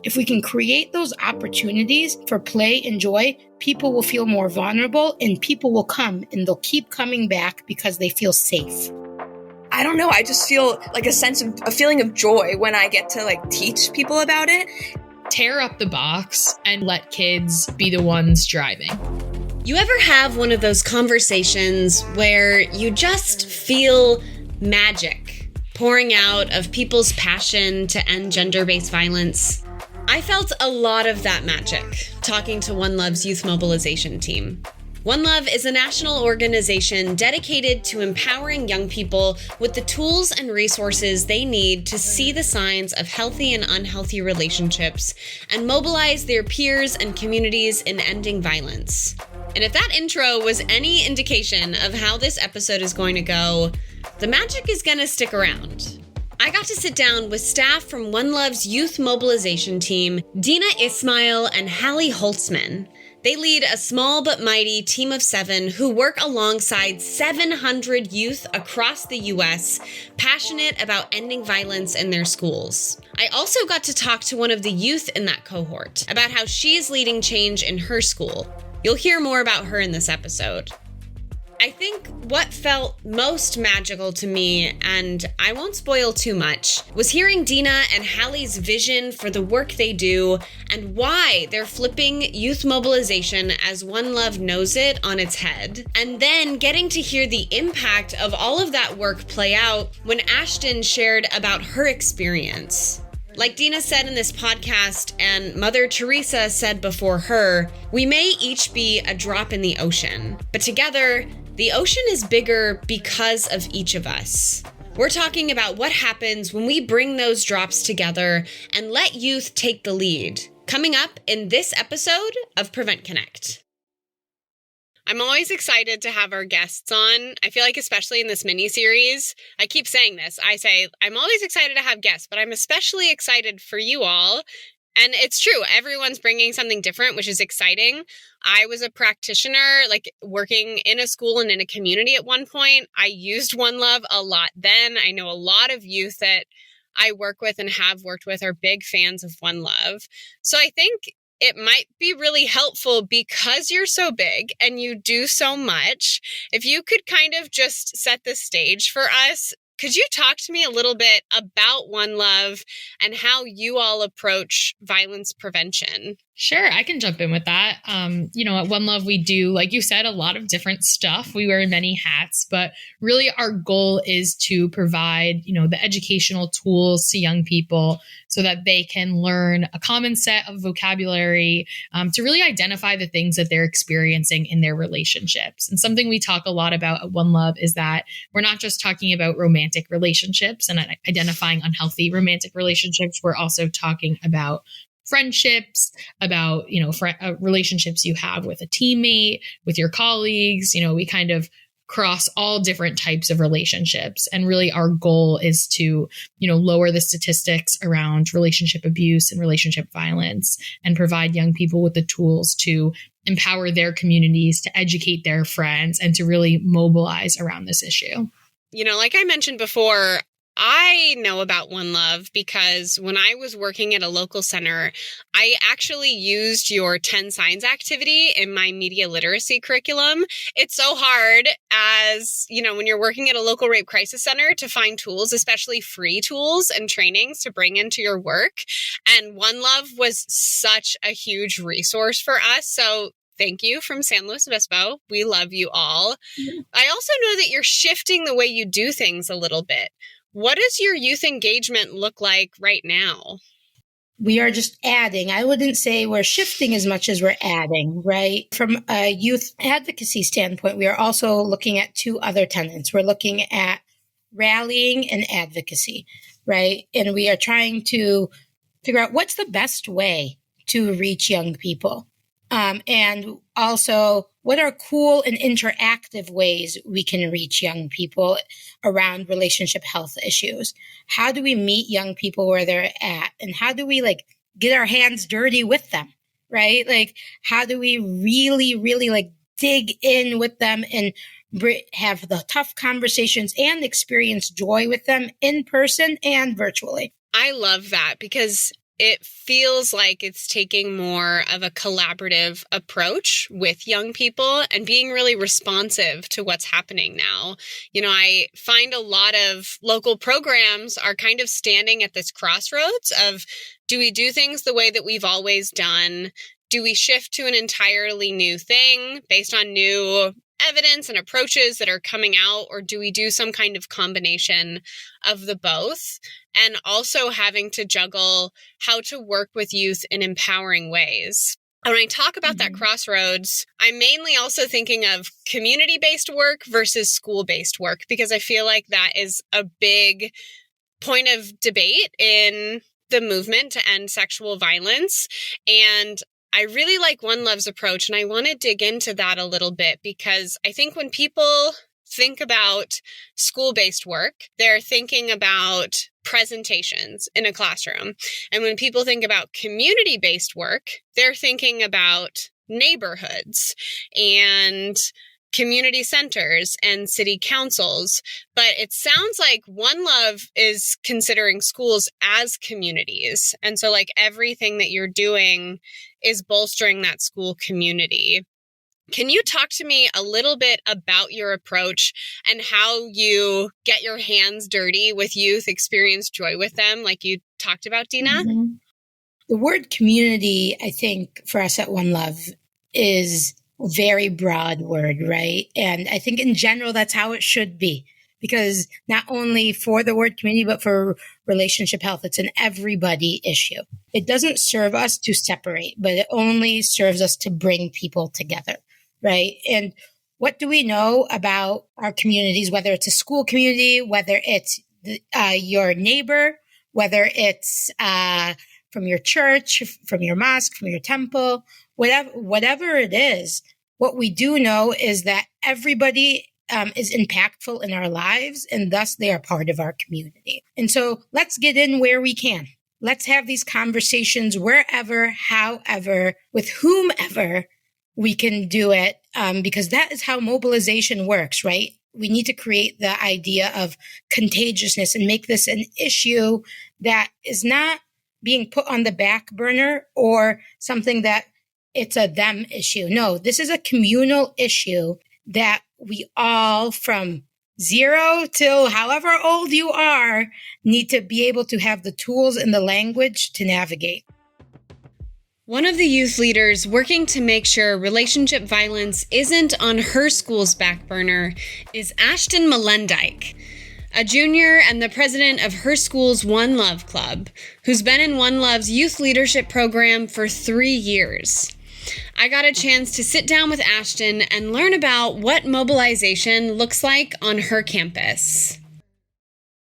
If we can create those opportunities for play and joy, people will feel more vulnerable and people will come and they'll keep coming back because they feel safe. I don't know. I just feel like a feeling of joy when I get to teach people about it. Tear up the box and let kids be the ones driving. You ever have one of those conversations where you just feel magic pouring out of people's passion to end gender-based violence? I felt a lot of that magic talking to OneLove's Youth Mobilization Team. OneLove is a national organization dedicated to empowering young people with the tools and resources they need to see the signs of healthy and unhealthy relationships and mobilize their peers and communities in ending violence. And if that intro was any indication of how this episode is going to go, the magic is going to stick around. I got to sit down with staff from OneLove's Youth Mobilization Team, Deena, Ismail, and Hali, Holtzman. They lead a small but mighty team of 7 who work alongside 700 youth across the U.S., passionate about ending violence in their schools. I also got to talk to one of the youth in that cohort about how she's leading change in her school. You'll hear more about her in this episode. I think what felt most magical to me, and I won't spoil too much, was hearing Deena and Hali's vision for the work they do and why they're flipping youth mobilization as OneLove knows it on its head, and then getting to hear the impact of all of that work play out when Ashton shared about her experience. Like Deena said in this podcast, and Mother Teresa said before her, we may each be a drop in the ocean, but together, the ocean is bigger because of each of us. We're talking about what happens when we bring those drops together and let youth take the lead. Coming up in this episode of PreventConnect. I'm always excited to have our guests on. I feel like especially in this mini-series, I keep saying this. I say, I'm always excited to have guests, but I'm especially excited for you all. And it's true. Everyone's bringing something different, which is exciting. I was a practitioner, working in a school and in a community at one point. I used OneLove a lot then. I know a lot of youth that I work with and have worked with are big fans of OneLove. So I think it might be really helpful because you're so big and you do so much. If you could kind of just set the stage for us, could you talk to me a little bit about OneLove and how you all approach violence prevention? Sure, I can jump in with that. At OneLove, we do, like you said, a lot of different stuff. We wear many hats, but really our goal is to provide, the educational tools to young people so that they can learn a common set of vocabulary to really identify the things that they're experiencing in their relationships. And something we talk a lot about at OneLove is that we're not just talking about romantic relationships and identifying unhealthy romantic relationships. We're also talking about friendships, about, relationships you have with a teammate, with your colleagues. We kind of cross all different types of relationships. And really our goal is to, lower the statistics around relationship abuse and relationship violence and provide young people with the tools to empower their communities, to educate their friends, and to really mobilize around this issue. Like I mentioned before, I know about OneLove because when I was working at a local center, I actually used your 10 signs activity in my media literacy curriculum. It's so hard as, when you're working at a local rape crisis center to find tools, especially free tools and trainings to bring into your work. And OneLove was such a huge resource for us. So thank you from San Luis Obispo. We love you all. Mm-hmm. I also know that you're shifting the way you do things a little bit. What does your youth engagement look like right now? We are just adding. I wouldn't say we're shifting as much as we're adding, right? From a youth advocacy standpoint, we are also looking at 2 other tenets. We're looking at rallying and advocacy, right? And we are trying to figure out what's the best way to reach young people. And also, what are cool and interactive ways we can reach young people around relationship health issues? How do we meet young people where they're at? And how do we get our hands dirty with them, right? How do we really dig in with them and have the tough conversations and experience joy with them in person and virtually? I love that because it feels like it's taking more of a collaborative approach with young people and being really responsive to what's happening now. I find a lot of local programs are kind of standing at this crossroads of, do we do things the way that we've always done? Do we shift to an entirely new thing based on new evidence and approaches that are coming out, or do we do some kind of combination of the both? And also having to juggle how to work with youth in empowering ways. And when I talk about that crossroads, I'm mainly also thinking of community-based work versus school-based work, because I feel like that is a big point of debate in the movement to end sexual violence. And I really like OneLove's approach, and I want to dig into that a little bit, because I think when people think about school-based work, they're thinking about presentations in a classroom. And when people think about community-based work, they're thinking about neighborhoods and community centers and city councils. But it sounds like OneLove is considering schools as communities. And so like everything that you're doing is bolstering that school community. Can you talk to me a little bit about your approach and how you get your hands dirty with youth, experience joy with them, like you talked about, Deena? Mm-hmm. The word community, I think, for us at OneLove is a very broad word, right? And I think in general, that's how it should be. Because not only for the word community, but for relationship health, it's an everybody issue. It doesn't serve us to separate, but it only serves us to bring people together, right? And what do we know about our communities, whether it's a school community, whether it's your neighbor, whether it's from your church, from your mosque, from your temple, whatever it is, what we do know is that everybody is impactful in our lives, and thus they are part of our community. And so let's get in where we can. Let's have these conversations wherever, however, with whomever we can do it, because that is how mobilization works, right? We need to create the idea of contagiousness and make this an issue that is not being put on the back burner or something that it's a them issue. No, this is a communal issue that we all, from 0 till however old you are, need to be able to have the tools and the language to navigate. One of the youth leaders working to make sure relationship violence isn't on her school's back burner is Ashton Melendijk, a junior and the president of her school's OneLove Club, who's been in OneLove's youth leadership program for 3 years. I got a chance to sit down with Ashton and learn about what mobilization looks like on her campus.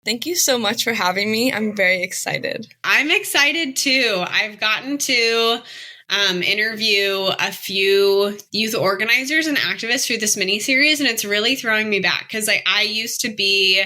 Thank you so much for having me. I'm very excited. I'm excited too. I've gotten to interview a few youth organizers and activists through this mini-series, and it's really throwing me back because I used to be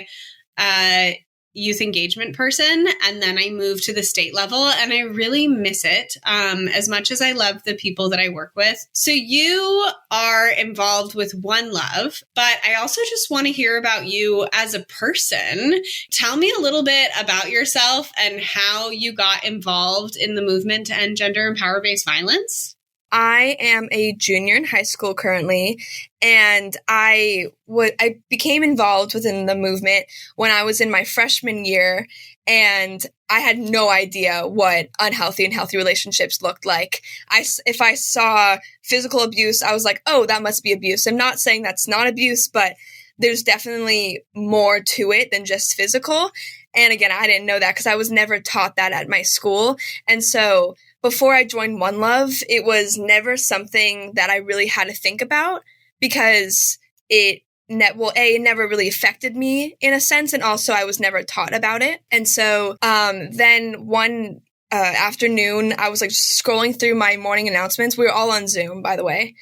a youth engagement person, and then I moved to the state level, and I really miss it as much as I love the people that I work with. So you are involved with OneLove, but I also just want to hear about you as a person. Tell me a little bit about yourself and how you got involved in the movement to end gender and power-based violence. I am a junior in high school currently, and I became involved within the movement when I was in my freshman year, and I had no idea what unhealthy and healthy relationships looked like. If I saw physical abuse, I was like, oh, that must be abuse. I'm not saying that's not abuse, but there's definitely more to it than just physical. And again, I didn't know that because I was never taught that at my school. And so before I joined OneLove, it was never something that I really had to think about because it never really affected me in a sense, and also I was never taught about it. And so then one afternoon, I was like scrolling through my morning announcements. We were all on Zoom, by the way.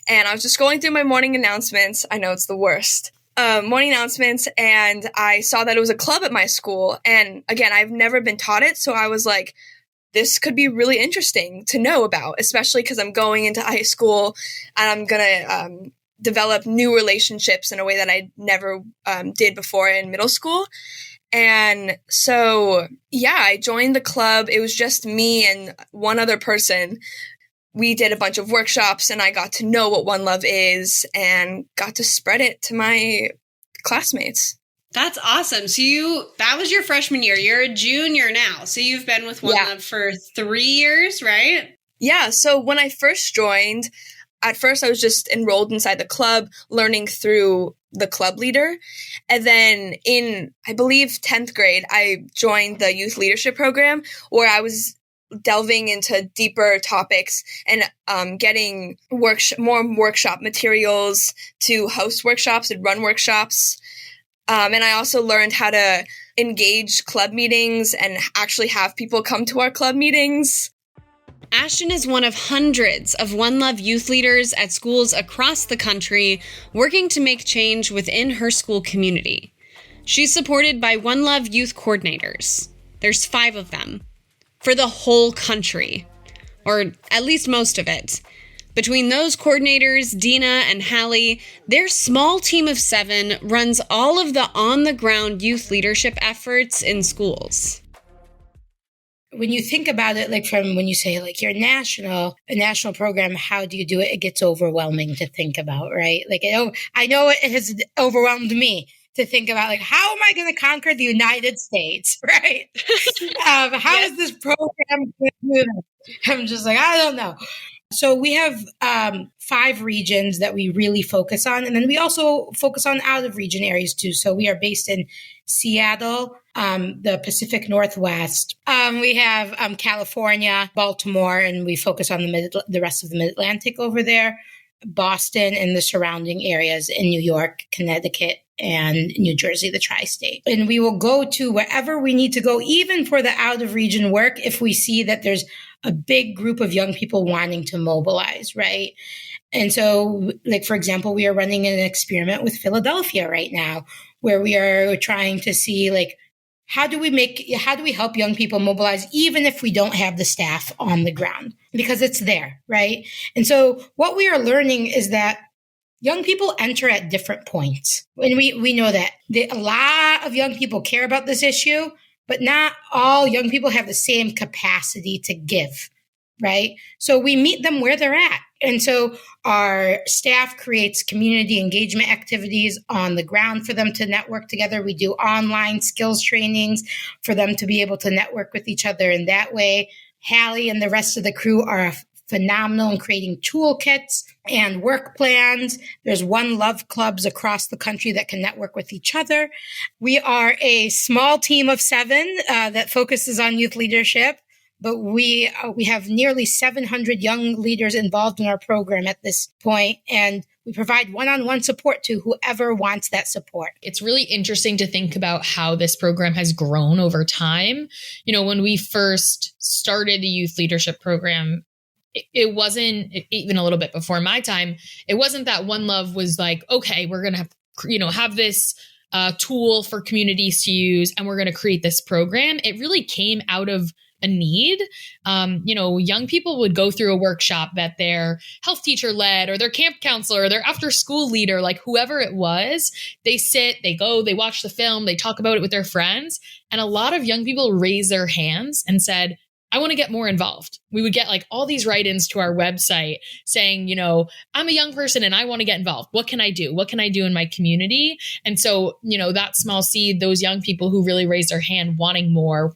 And I was just scrolling through my morning announcements. I know it's the worst. Morning announcements, and I saw that it was a club at my school. And again, I've never been taught it, so I was like, this could be really interesting to know about, especially because I'm going into high school and I'm going to develop new relationships in a way that I never did before in middle school. And so, yeah, I joined the club. It was just me and one other person. We did a bunch of workshops and I got to know what OneLove is and got to spread it to my classmates. That's awesome. So that was your freshman year. You're a junior now. So you've been with OneLove for 3 years, right? Yeah. So when I first joined, at first I was just enrolled inside the club, learning through the club leader. And then in, I believe, 10th grade, I joined the youth leadership program where I was delving into deeper topics and getting more workshop materials to host workshops and run workshops. And I also learned how to engage club meetings and actually have people come to our club meetings. Ashton is one of hundreds of OneLove youth leaders at schools across the country working to make change within her school community. She's supported by OneLove youth coordinators. There's 5 of them for the whole country, or at least most of it. Between those coordinators, Deena and Hali, their small team of 7 runs all of the on-the-ground youth leadership efforts in schools. When you think about it, like from when you say like you're a national program, how do you do it? It gets overwhelming to think about, right? Like, I know it has overwhelmed me to think about like, how am I going to conquer the United States, right? How is this program going to do that? I'm just like, I don't know. So we have 5 regions that we really focus on. And then we also focus on out of region areas too. So we are based in Seattle, the Pacific Northwest. We have California, Baltimore, and we focus on the rest of the Mid-Atlantic over there, Boston and the surrounding areas in New York, Connecticut, and New Jersey, the tri-state. And we will go to wherever we need to go, even for the out of region work, if we see that there's a big group of young people wanting to mobilize, right? And so, like, for example, we are running an experiment with Philadelphia right now, where we are trying to see, like, how do we help young people mobilize, even if we don't have the staff on the ground? Because it's there, right? And so what we are learning is that young people enter at different points. And we know that a lot of young people care about this issue, but not all young people have the same capacity to give, right? So we meet them where they're at. And so our staff creates community engagement activities on the ground for them to network together. We do online skills trainings for them to be able to network with each other in that way. Hali and the rest of the crew are phenomenal in creating toolkits and work plans. There's OneLove clubs across the country that can network with each other. We are a small team of 7 that focuses on youth leadership, but we have nearly 700 young leaders involved in our program at this point, and we provide one-on-one support to whoever wants that support. It's really interesting to think about how this program has grown over time. You know, when we first started the youth leadership program, it wasn't, even a little bit before my time, it wasn't that OneLove was like, okay, we're going to have this tool for communities to use, and we're going to create this program. It really came out of a need. Young people would go through a workshop that their health teacher led, or their camp counselor, or their after school leader, like whoever it was, they sit, they go, they watch the film, they talk about it with their friends. And a lot of young people raised their hands and said, I want to get more involved. We would get like all these write-ins to our website saying, I'm a young person and I want to get involved. What can I do? What can I do in my community? And so, that small seed, those young people who really raised their hand wanting more,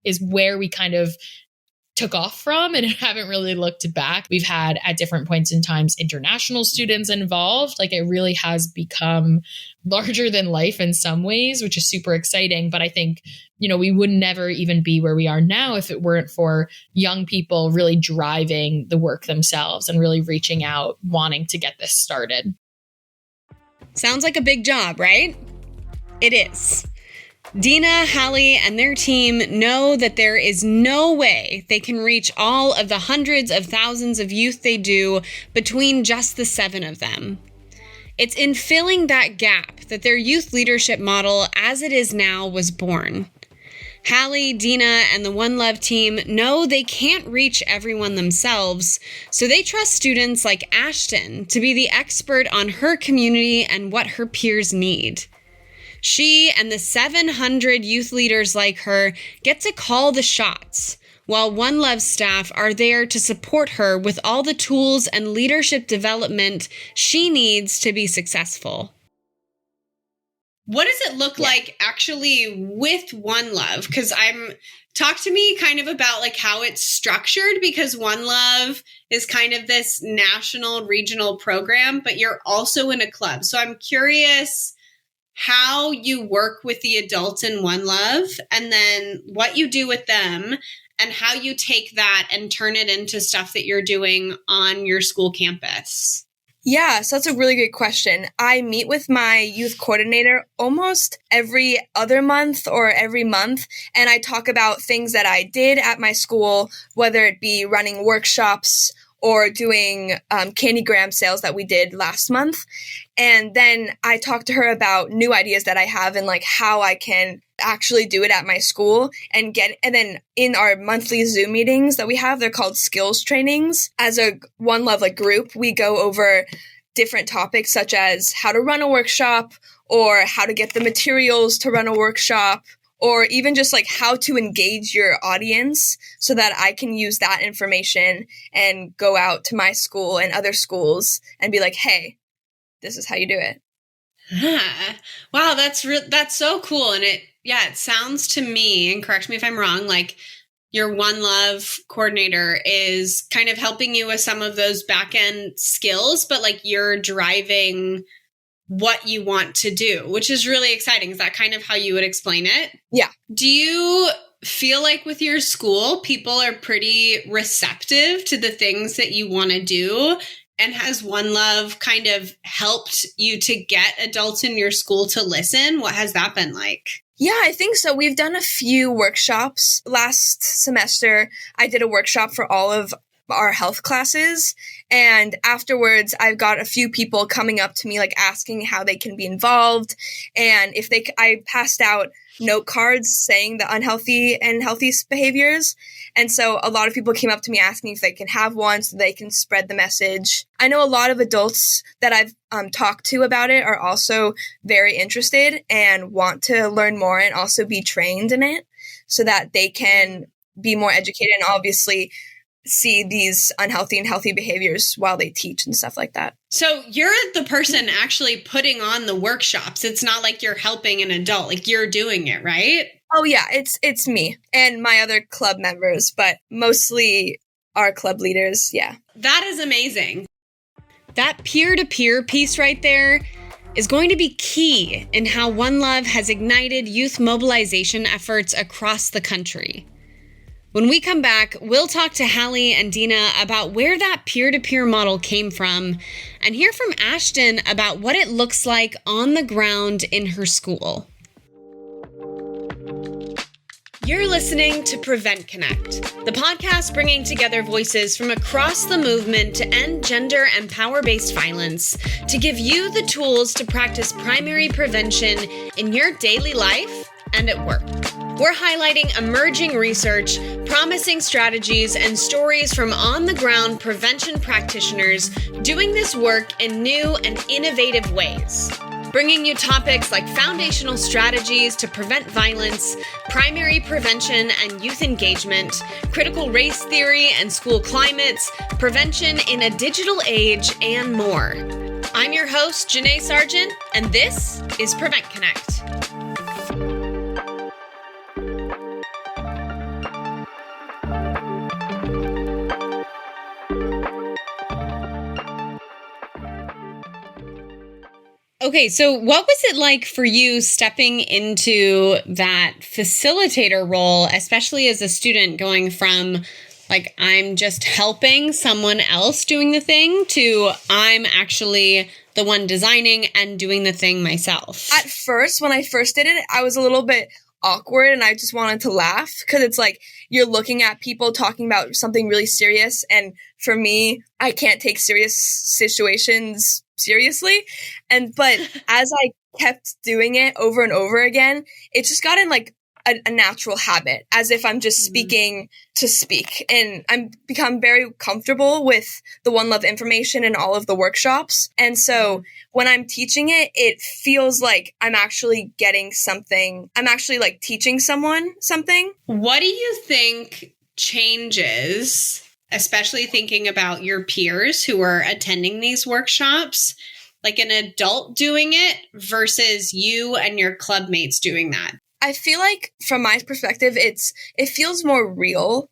is where we kind of took off from and haven't really looked back. We've had at different points in times international students involved. Like, it really has become larger than life in some ways, which is super exciting. But I think, we would never even be where we are now if it weren't for young people really driving the work themselves and really reaching out, wanting to get this started. Sounds like a big job, right? It is. Deena, Hali, and their team know that there is no way they can reach all of the hundreds of thousands of youth they do between just the 7 of them. It's in filling that gap that their youth leadership model, as it is now, was born. Hali, Deena, and the OneLove team know they can't reach everyone themselves, so they trust students like Ashton to be the expert on her community and what her peers need. She and the 700 youth leaders like her get to call the shots, while OneLove staff are there to support her with all the tools and leadership development she needs to be successful. What does it look like actually with OneLove? Because talk to me kind of about like how it's structured, because OneLove is kind of this national regional program, but you're also in a club. So I'm curious how you work with the adults in OneLove, and then what you do with them, and how you take that and turn it into stuff that you're doing on your school campus. Yeah, so that's a really good question. I meet with my youth coordinator almost every other month or every month, and I talk about things that I did at my school, whether it be running workshops or doing candygram sales that we did last month. And then I talk to her about new ideas that I have and like how I can actually do it at my school and then in our monthly Zoom meetings that we have, they're called skills trainings. As a OneLove like group, we go over different topics such as how to run a workshop or how to get the materials to run a workshop, or even just like how to engage your audience so that I can use that information and go out to my school and other schools and be like, hey, this is how you do it. Wow, that's so cool. And it sounds to me, and correct me if I'm wrong, like your OneLove coordinator is kind of helping you with some of those back end skills, but like you're driving what you want to do, which is really exciting. Is that kind of how you would explain it? Yeah. Do you feel like with your school, people are pretty receptive to the things that you want to do? And has OneLove kind of helped you to get adults in your school to listen? What has that been like? Yeah, I think so. We've done a few workshops. Last semester, I did a workshop for all of our health classes. And afterwards, I've got a few people coming up to me, like asking how they can be involved. And I passed out note cards saying the unhealthy and healthy behaviors. And so a lot of people came up to me asking if they can have one so they can spread the message. I know a lot of adults that I've talked to about it are also very interested and want to learn more and also be trained in it so that they can be more educated and obviously see these unhealthy and healthy behaviors while they teach and stuff like that. So you're the person actually putting on the workshops. It's not like you're helping an adult, like you're doing it, right? Oh yeah, it's me and my other club members, but mostly our club leaders, yeah. That is amazing. That peer-to-peer piece right there is going to be key in how OneLove has ignited youth mobilization efforts across the country. When we come back, we'll talk to Hali and Deena about where that peer-to-peer model came from and hear from Ashton about what it looks like on the ground in her school. You're listening to PreventConnect, the podcast bringing together voices from across the movement to end gender and power-based violence, to give you the tools to practice primary prevention in your daily life and at work. We're highlighting emerging research, promising strategies, and stories from on-the-ground prevention practitioners doing this work in new and innovative ways. Bringing you topics like foundational strategies to prevent violence, primary prevention and youth engagement, critical race theory and school climates, prevention in a digital age, and more. I'm your host, Janae Sargent, and this is PreventConnect. Okay, so what was it like for you stepping into that facilitator role, especially as a student, going from like, I'm just helping someone else doing the thing to I'm actually the one designing and doing the thing myself? At first, when I first did it, I was a little bit awkward and I just wanted to laugh because it's like you're looking at people talking about something really serious. And for me, I can't take serious situations seriously. But as I kept doing it over and over again, it just gotten like a natural habit, as if I'm just speaking to speak. And I'm become very comfortable with the OneLove information in all of the workshops. And so when I'm teaching it, it feels like I'm actually getting something. I'm actually like teaching someone something. What do you think changes, especially thinking about your peers who are attending these workshops, like an adult doing it versus you and your club mates doing that? I feel like from my perspective, it feels more real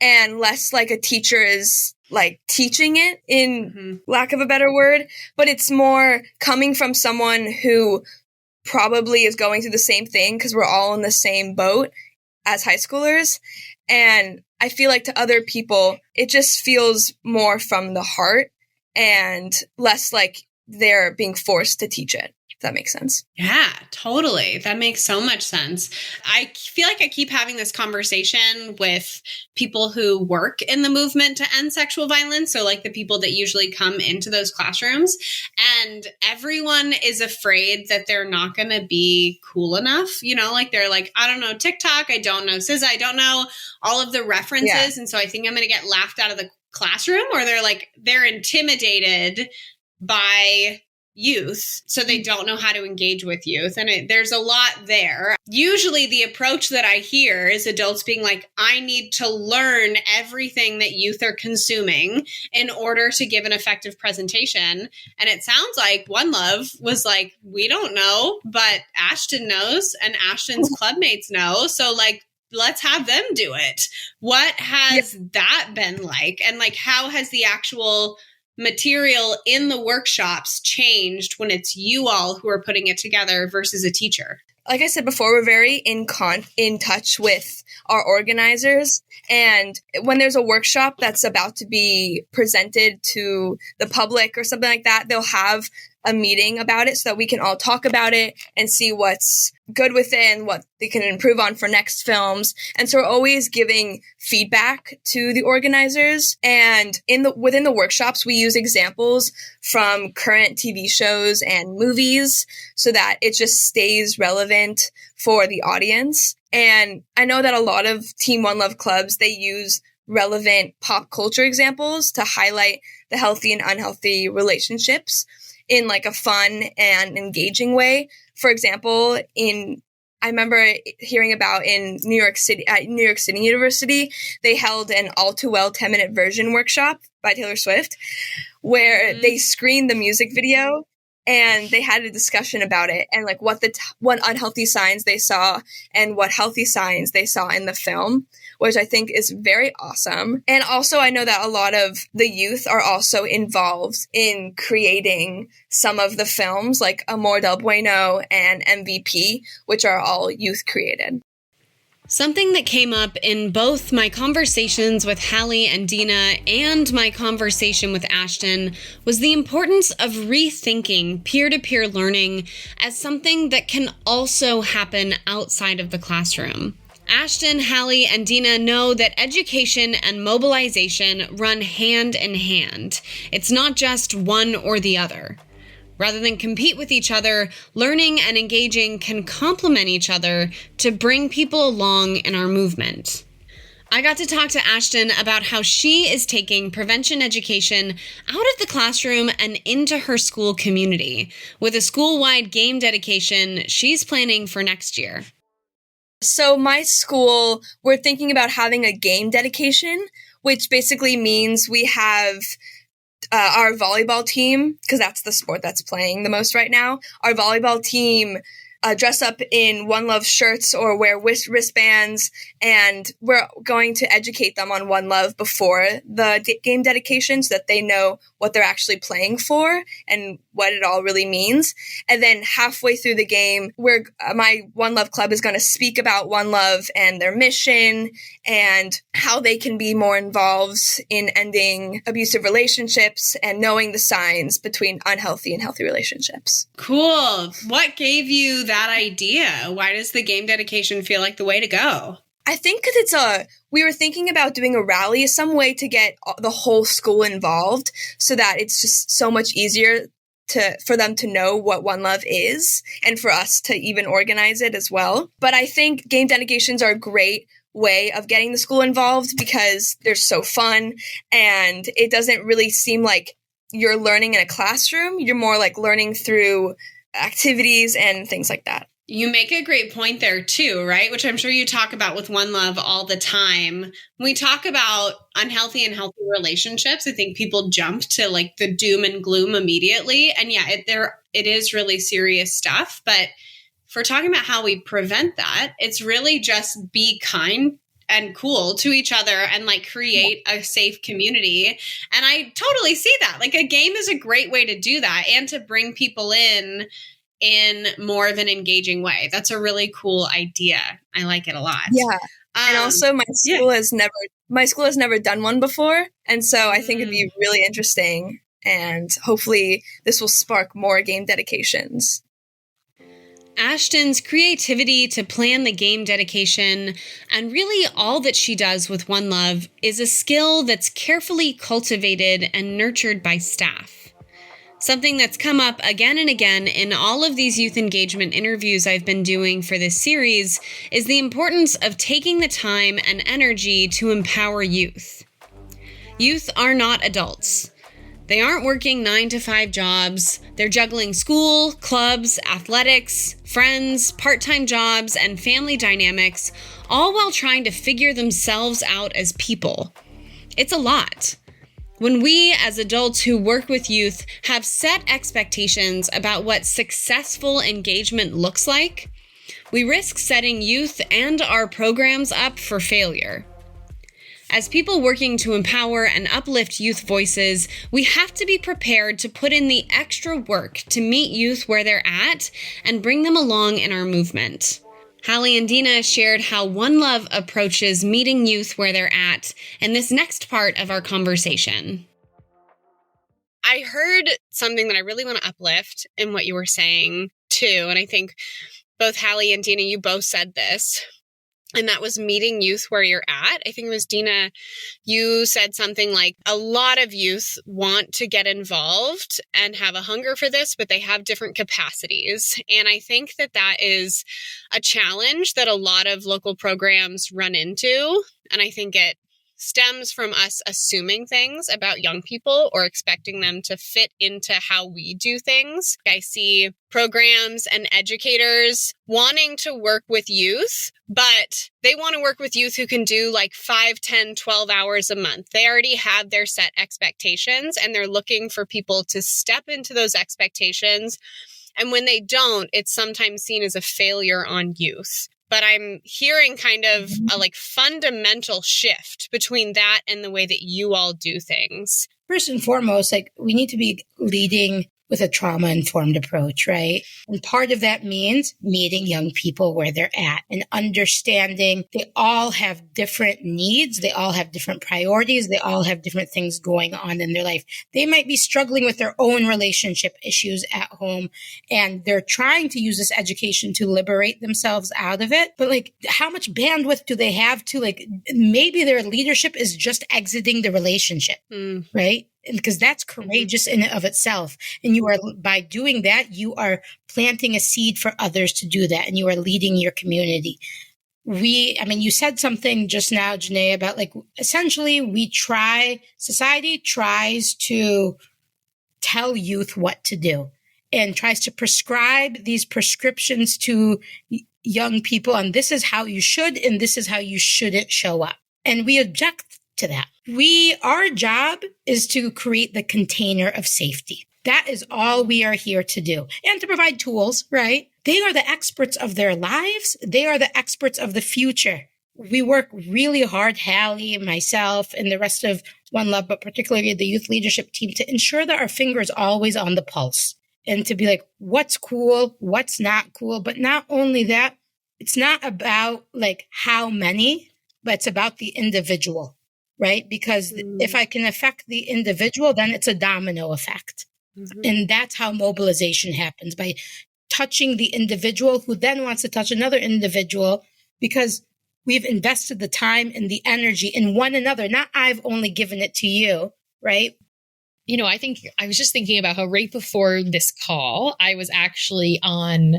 and less like a teacher is like teaching it in lack of a better word, but it's more coming from someone who probably is going through the same thing because we're all in the same boat as high schoolers. And I feel like to other people, it just feels more from the heart and less like they're being forced to teach it. If that makes sense. Yeah, totally. That makes so much sense. I feel like I keep having this conversation with people who work in the movement to end sexual violence. So like the people that usually come into those classrooms, and everyone is afraid that they're not going to be cool enough. You know, like they're like, I don't know TikTok. I don't know SZA. I don't know all of the references. Yeah. And so I think I'm going to get laughed out of the classroom, or they're intimidated by youth, so they don't know how to engage with youth. And there's a lot there. Usually the approach that I hear is adults being like, I need to learn everything that youth are consuming in order to give an effective presentation. And it sounds like OneLove was like, we don't know, but Ashton knows, and Ashton's clubmates know. So like, let's have them do it. What has that been like? And like, how has the actual material in the workshops changed when it's you all who are putting it together versus a teacher? Like I said before, we're very in touch with our organizers. And when there's a workshop that's about to be presented to the public or something like that, they'll have a meeting about it so that we can all talk about it and see what's good with it and what they can improve on for next films. And so we're always giving feedback to the organizers. And within the workshops, we use examples from current TV shows and movies so that it just stays relevant for the audience. And I know that a lot of Team OneLove clubs, they use relevant pop culture examples to highlight the healthy and unhealthy relationships in like a fun and engaging way. For example, I remember hearing about in New York City, at New York City University, they held an All Too Well 10-minute version workshop by Taylor Swift, where they screened the music video and they had a discussion about it and like what unhealthy signs they saw and what healthy signs they saw in the film, which I think is very awesome. And also I know that a lot of the youth are also involved in creating some of the films like Amor del Bueno and MVP, which are all youth created. Something that came up in both my conversations with Hali and Deena and my conversation with Ashton was the importance of rethinking peer-to-peer learning as something that can also happen outside of the classroom. Ashton, Hali, and Deena know that education and mobilization run hand in hand. It's not just one or the other. Rather than compete with each other, learning and engaging can complement each other to bring people along in our movement. I got to talk to Ashton about how she is taking prevention education out of the classroom and into her school community with a school-wide game dedication she's planning for next year. So my school, we're thinking about having a game dedication, which basically means we have our volleyball team, because that's the sport that's playing the most right now. Our volleyball team dress up in OneLove shirts or wear wristbands, and we're going to educate them on OneLove before the game dedication so that they know what they're actually playing for and what it all really means. And then halfway through the game, my OneLove club is going to speak about OneLove and their mission and how they can be more involved in ending abusive relationships and knowing the signs between unhealthy and healthy relationships. Cool. What gave you that idea? Why does the game dedication feel like the way to go? I think because we were thinking about doing a rally, some way to get the whole school involved so that it's just so much easier for them to know what OneLove is and for us to even organize it as well. But I think game dedications are a great way of getting the school involved because they're so fun and it doesn't really seem like you're learning in a classroom. You're more like learning through activities and things like that. You make a great point there too, right? Which I'm sure you talk about with OneLove all the time. When we talk about unhealthy and healthy relationships, I think people jump to like the doom and gloom immediately. And yeah, it is really serious stuff. But if we're talking about how we prevent that, it's really just be kind and cool to each other and like create a safe community. And I totally see that. Like a game is a great way to do that and to bring people in more of an engaging way. That's a really cool idea. I like it a lot. Yeah. And also my school has never done one before. And so I think it'd be really interesting and hopefully this will spark more game dedications. Ashton's creativity to plan the game dedication and really all that she does with OneLove is a skill that's carefully cultivated and nurtured by staff. Something that's come up again and again in all of these youth engagement interviews I've been doing for this series is the importance of taking the time and energy to empower youth. Youth are not adults. They aren't working 9-to-5 jobs. They're juggling school, clubs, athletics, friends, part-time jobs, and family dynamics, all while trying to figure themselves out as people. It's a lot. When we, as adults who work with youth, have set expectations about what successful engagement looks like, we risk setting youth and our programs up for failure. As people working to empower and uplift youth voices, we have to be prepared to put in the extra work to meet youth where they're at and bring them along in our movement. Hali and Deena shared how OneLove approaches meeting youth where they're at in this next part of our conversation. I heard something that I really want to uplift in what you were saying too, and I think both Hali and Deena, you both said this, and that was meeting youth where you're at. I think it was Deena, you said something like a lot of youth want to get involved and have a hunger for this, but they have different capacities. And I think that is a challenge that a lot of local programs run into. And I think it stems from us assuming things about young people or expecting them to fit into how we do things. I see programs and educators wanting to work with youth, but they want to work with youth who can do like 5, 10, 12 hours a month. They already have their set expectations and they're looking for people to step into those expectations. And when they don't, it's sometimes seen as a failure on youth. But I'm hearing kind of a like fundamental shift between that and the way that you all do things. First and foremost, like we need to be leading with a trauma-informed approach, right? And part of that means meeting young people where they're at and understanding they all have different needs. They all have different priorities. They all have different things going on in their life. They might be struggling with their own relationship issues at home, and they're trying to use this education to liberate themselves out of it. But like, how much bandwidth do they have to like, maybe their leadership is just exiting the relationship, right? Because that's courageous in and of itself. And you are, by doing that, you are planting a seed for others to do that. And you are leading your community. You said something just now, Janae, about like, essentially society tries to tell youth what to do and tries to prescribe these prescriptions to young people. And this is how you should, and this is how you shouldn't show up. And we object to that. Our job is to create the container of safety. That is all we are here to do. And to provide tools, right? They are the experts of their lives. They are the experts of the future. We work really hard, Hali, myself, and the rest of OneLove, but particularly the youth leadership team, to ensure that our finger is always on the pulse and to be like, what's cool, what's not cool. But not only that, it's not about like how many, but it's about the individual. Right? Because if I can affect the individual, then it's a domino effect. And that's how mobilization happens, by touching the individual who then wants to touch another individual, because we've invested the time and the energy in one another. Not I've only given it to you, right? I think I was just thinking about how right before this call, I was actually on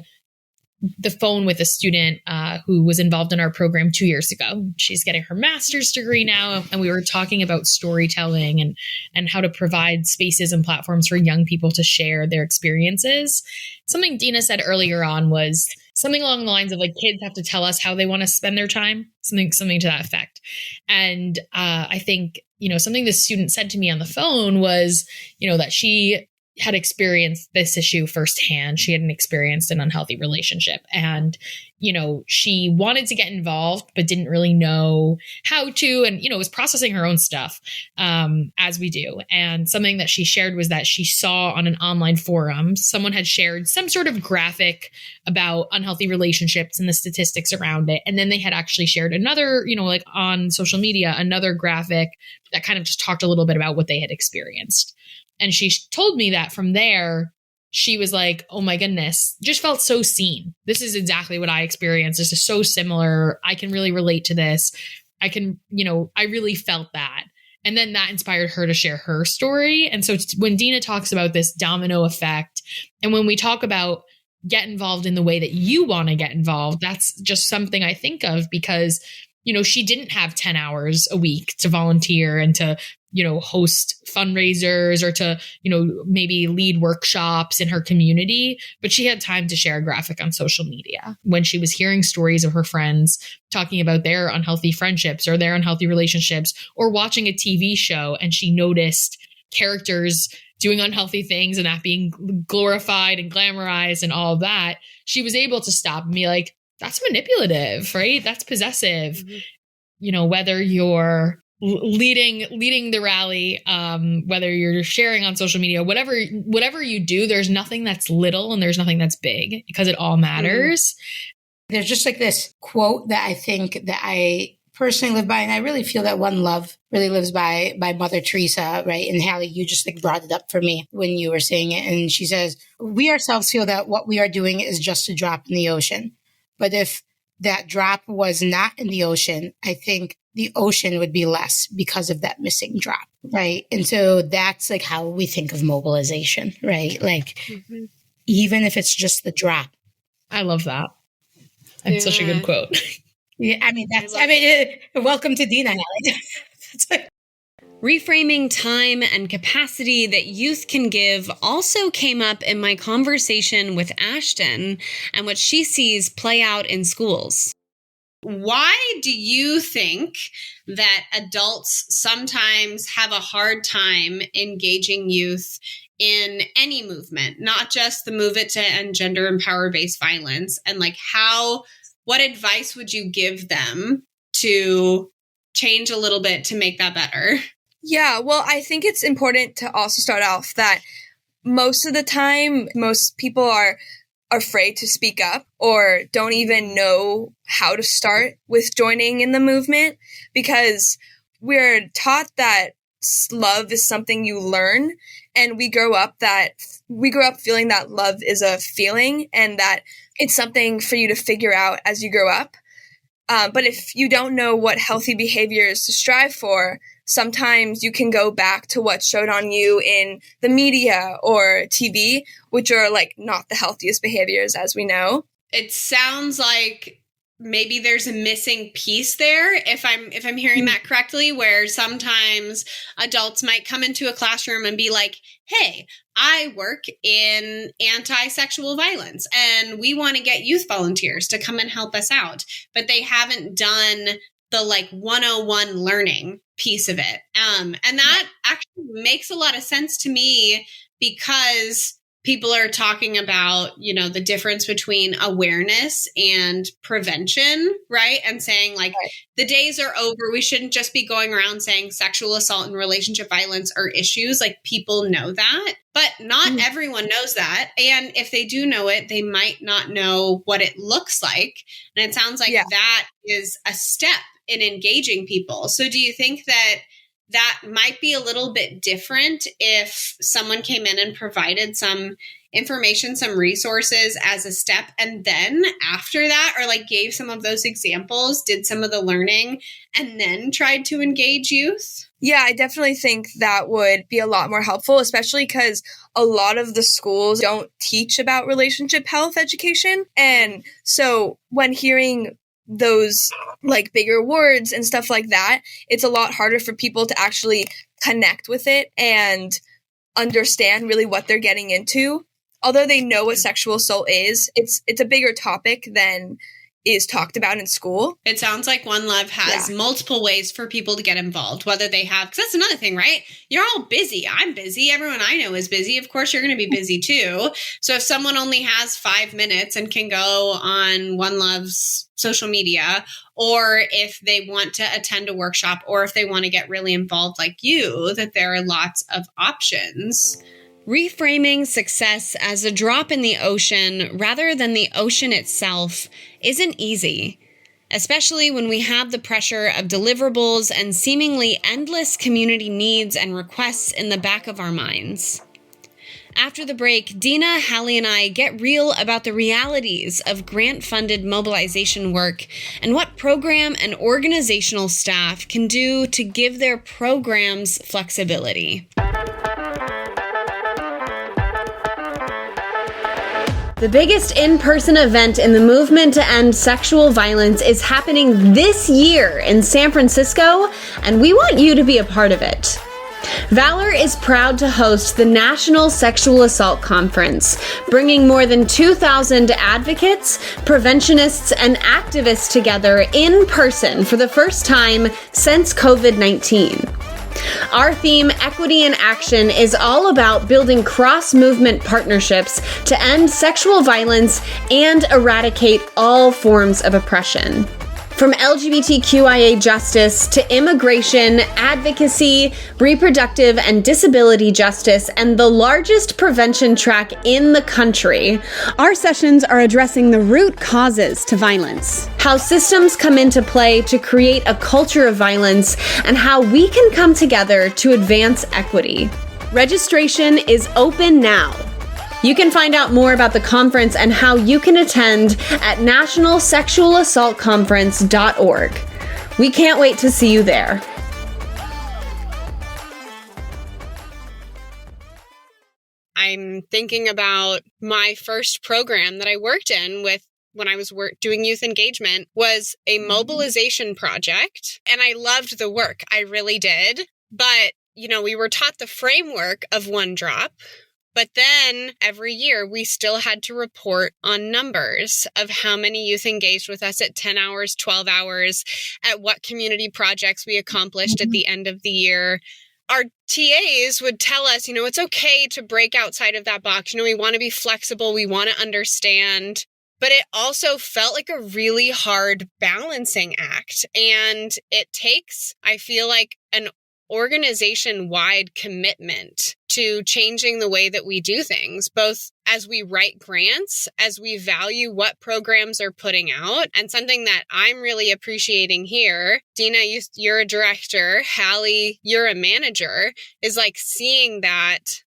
the phone with a student who was involved in our program 2 years ago. She's getting her master's degree now, and we were talking about storytelling and how to provide spaces and platforms for young people to share their experiences. Something Deena said earlier on was something along the lines of like, kids have to tell us how they want to spend their time, something to that effect. And I think, something the student said to me on the phone was, that she had experienced this issue firsthand. She hadn't experienced an unhealthy relationship. And, she wanted to get involved, but didn't really know how to, and, was processing her own stuff, as we do. And something that she shared was that she saw on an online forum, someone had shared some sort of graphic about unhealthy relationships and the statistics around it. And then they had actually shared another, like on social media, another graphic that kind of just talked a little bit about what they had experienced. And she told me that from there, she was like, oh my goodness, just felt so seen. This is exactly what I experienced. This is so similar. I can really relate to this. I can, I really felt that. And then that inspired her to share her story. And so when Deena talks about this domino effect, and when we talk about get involved in the way that you want to get involved, that's just something I think of because, she didn't have 10 hours a week to volunteer and to, host fundraisers or to, maybe lead workshops in her community, but she had time to share a graphic on social media when she was hearing stories of her friends talking about their unhealthy friendships or their unhealthy relationships, or watching a TV show and she noticed characters doing unhealthy things and that being glorified and glamorized and all of that. She was able to stop and be like, that's manipulative, right? That's possessive. Mm-hmm. Whether you're leading the rally, whether you're sharing on social media, whatever you do, there's nothing that's little and there's nothing that's big because it all matters. Mm-hmm. There's just like this quote that I think that I personally live by, and I really feel that OneLove really lives by Mother Teresa, right? And Hali, you just like brought it up for me when you were saying it. And she says, we ourselves feel that what we are doing is just a drop in the ocean. But if that drop was not in the ocean, I think the ocean would be less because of that missing drop, right? And so that's like how we think of mobilization, right? Like, mm-hmm. Even if it's just the drop. I love that. That's such a good quote. Yeah, welcome to Deena, Hali. Reframing time and capacity that youth can give also came up in my conversation with Ashton and what she sees play out in schools. Why do you think that adults sometimes have a hard time engaging youth in any movement, not just the Move It to End Gender and Power-Based Violence? And what advice would you give them to change a little bit to make that better? Yeah, well, I think it's important to also start off that most of the time, most people are afraid to speak up or don't even know how to start with joining in the movement because we're taught that love is something you learn, and we grow up feeling that love is a feeling and that it's something for you to figure out as you grow up. But if you don't know what healthy behaviors to strive for, sometimes you can go back to what's showed on you in the media or TV, which are like not the healthiest behaviors, as we know. It sounds like maybe there's a missing piece there, if I'm hearing that correctly, where sometimes adults might come into a classroom and be like, hey, I work in anti-sexual violence and we want to get youth volunteers to come and help us out. But they haven't done the 101 learning piece of it. And that actually makes a lot of sense to me because people are talking about, the difference between awareness and prevention, right? And saying the days are over. We shouldn't just be going around saying sexual assault and relationship violence are issues. People know that, but not everyone knows that. And if they do know it, they might not know what it looks like. And it sounds like that is a step in engaging people. So do you think that that might be a little bit different if someone came in and provided some information, some resources as a step, and then after that, or like gave some of those examples, did some of the learning, and then tried to engage youth? Yeah, I definitely think that would be a lot more helpful, especially because a lot of the schools don't teach about relationship health education. And so when hearing those like bigger words and stuff like that, it's a lot harder for people to actually connect with it and understand really what they're getting into. Although they know what sexual assault is, it's a bigger topic than is talked about in school. It sounds like OneLove has multiple ways for people to get involved, whether they have, because that's another thing, right? You're all busy. I'm busy. Everyone I know is busy. Of course, you're going to be busy too. So if someone only has 5 minutes and can go on OneLove's social media, or if they want to attend a workshop, or if they want to get really involved like you, that there are lots of options. Reframing success as a drop in the ocean rather than the ocean itself isn't easy, especially when we have the pressure of deliverables and seemingly endless community needs and requests in the back of our minds. After the break, Deena, Hali, and I get real about the realities of grant-funded mobilization work and what program and organizational staff can do to give their programs flexibility. The biggest in-person event in the movement to end sexual violence is happening this year in San Francisco, and we want you to be a part of it. Valor is proud to host the National Sexual Assault Conference, bringing more than 2,000 advocates, preventionists, and activists together in person for the first time since COVID-19. Our theme, Equity in Action, is all about building cross-movement partnerships to end sexual violence and eradicate all forms of oppression. From LGBTQIA justice to immigration, advocacy, reproductive and disability justice, and the largest prevention track in the country, our sessions are addressing the root causes to violence, how systems come into play to create a culture of violence, and how we can come together to advance equity. Registration is open now. You can find out more about the conference and how you can attend at nationalsexualassaultconference.org. We can't wait to see you there. I'm thinking about my first program that I worked in when I was doing youth engagement was a mobilization project, and I loved the work. I really did. But, we were taught the framework of one drop. But then every year we still had to report on numbers of how many youth engaged with us at 10 hours, 12 hours, at what community projects we accomplished at the end of the year. Our TAs would tell us, it's okay to break outside of that box. We want to be flexible. We want to understand. But it also felt like a really hard balancing act. And it takes, I feel like, an organization-wide commitment to changing the way that we do things, both as we write grants, as we value what programs are putting out. And something that I'm really appreciating here, Deena, you're a director, Hali, you're a manager, is like seeing that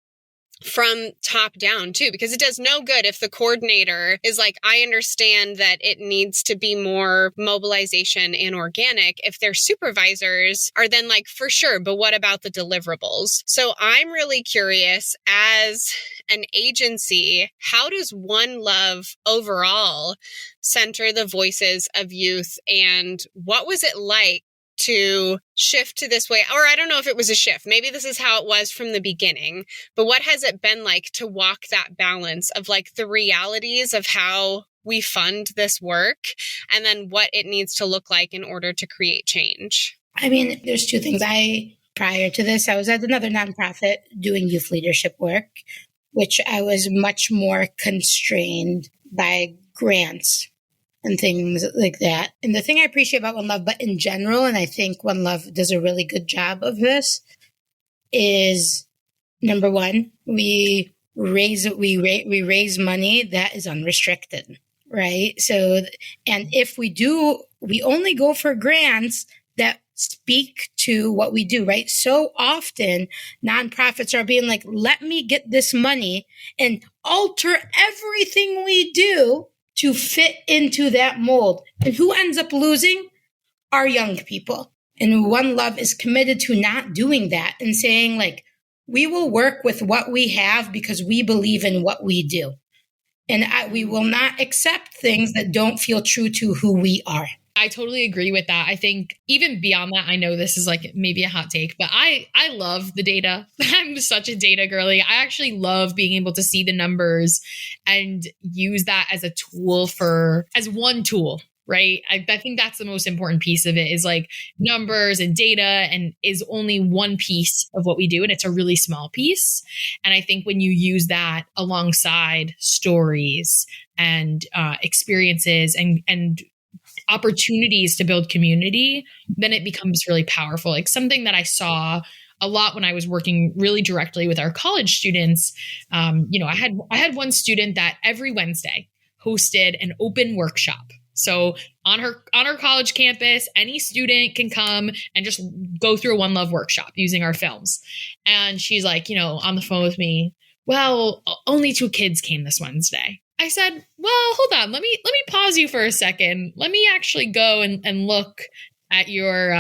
from top down too, because it does no good if the coordinator is like, I understand that it needs to be more mobilization and organic, if their supervisors are then like, for sure, but what about the deliverables? So I'm really curious, as an agency, how does OneLove overall center the voices of youth, and what was it like to shift to this way? Or I don't know if it was a shift. Maybe this is how it was from the beginning. But what has it been like to walk that balance of like the realities of how we fund this work and then what it needs to look like in order to create change? I mean, there's two things. Prior to this, I was at another nonprofit doing youth leadership work, which I was much more constrained by grants and things like that. And the thing I appreciate about OneLove, but in general, and I think OneLove does a really good job of this, is number one, we raise money that is unrestricted, right? So, and if we do, we only go for grants that speak to what we do, right? So often nonprofits are being like, let me get this money and alter everything we do to fit into that mold. And who ends up losing? Our young people. And OneLove is committed to not doing that and saying, like, we will work with what we have because we believe in what we do. And we will not accept things that don't feel true to who we are. I totally agree with that. I think even beyond that, I know this is like maybe a hot take, but I love the data. I'm such a data girly. I actually love being able to see the numbers and use that as a tool as one tool. Right. I think that's the most important piece of it is like numbers and data and is only one piece of what we do. And it's a really small piece. And I think when you use that alongside stories and experiences and opportunities to build community, then it becomes really powerful. Like something that I saw a lot when I was working really directly with our college students. I had one student that every Wednesday hosted an open workshop. So on her college campus, any student can come and just go through a OneLove workshop using our films. And she's like, on the phone with me, well, only 2 kids came this Wednesday. I said, well, hold on. Let me pause you for a second. Let me actually go and look at your,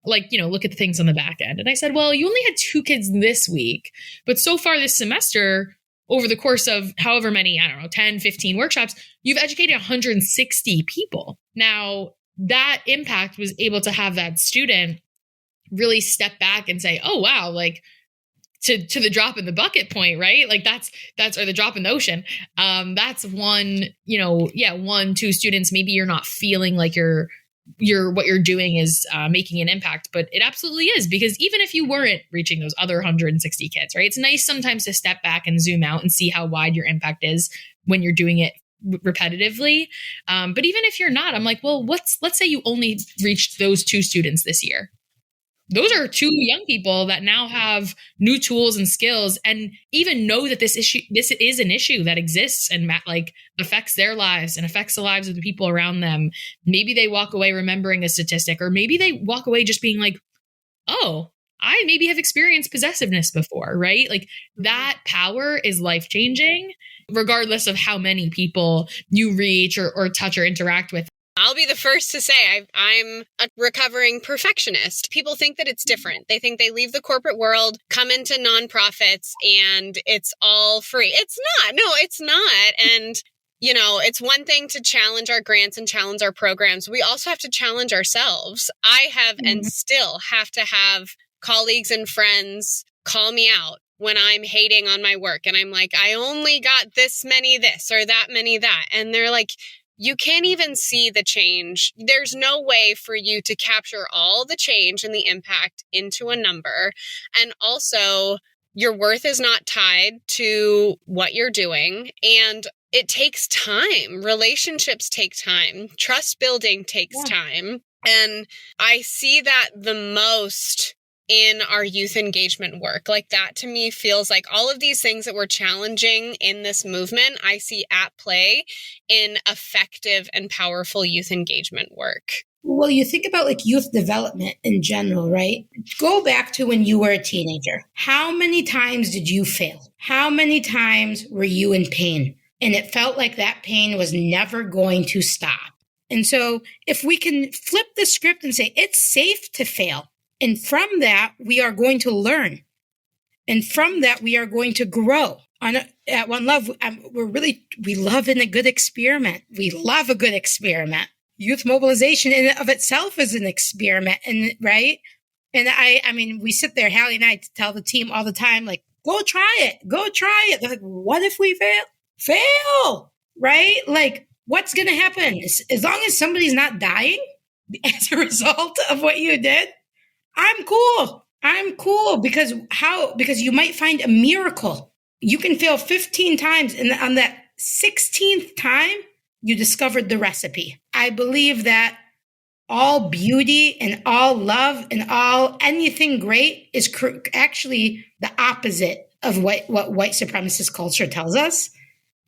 look at the things on the back end. And I said, well, you only had 2 kids this week, but so far this semester, over the course of however many, 10, 15 workshops, you've educated 160 people. Now, that impact was able to have that student really step back and say, oh, wow, like to the drop in the bucket point, right? Like that's or the drop in the ocean. That's one, 1, 2 students. Maybe you're not feeling like what you're doing is making an impact, but it absolutely is, because even if you weren't reaching those other 160 kids, right? It's nice sometimes to step back and zoom out and see how wide your impact is when you're doing it repetitively. But even if you're not, I'm like, well, let's say you only reached those 2 students this year. Those are 2 young people that now have new tools and skills and even know that this is an issue that exists and like affects their lives and affects the lives of the people around them. Maybe they walk away remembering a statistic, or maybe they walk away just being like, oh, I maybe have experienced possessiveness before, right? Like that power is life-changing, regardless of how many people you reach or touch or interact with. I'll be the first to say I'm a recovering perfectionist. People think that it's different. They think they leave the corporate world, come into nonprofits, and it's all free. It's not. No, it's not. And, it's one thing to challenge our grants and challenge our programs. We also have to challenge ourselves. I have and still have to have colleagues and friends call me out when I'm hating on my work. And I'm like, I only got this many this or that many that. And they're like, you can't even see the change. There's no way for you to capture all the change and the impact into a number. And also, your worth is not tied to what you're doing. And it takes time. Relationships take time. Trust building takes time. And I see that the most in our youth engagement work. Like that to me feels like all of these things that we're challenging in this movement, I see at play in effective and powerful youth engagement work. Well, you think about like youth development in general, right? Go back to when you were a teenager. How many times did you fail? How many times were you in pain? And it felt like that pain was never going to stop. And so if we can flip the script and say it's safe to fail, and from that, we are going to learn. And from that, we are going to grow. At OneLove, we love a good experiment. We love a good experiment. Youth mobilization in and of itself is an experiment, and right? And I mean, we sit there, Hali and I, to tell the team all the time, like, go try it. They're like, what if we fail? Fail, right? Like, what's going to happen? As long as somebody's not dying as a result of what you did, I'm cool because you might find a miracle. You can fail 15 times, and on that 16th time, you discovered the recipe. I believe that all beauty and all love and all anything great is actually the opposite of what white supremacist culture tells us,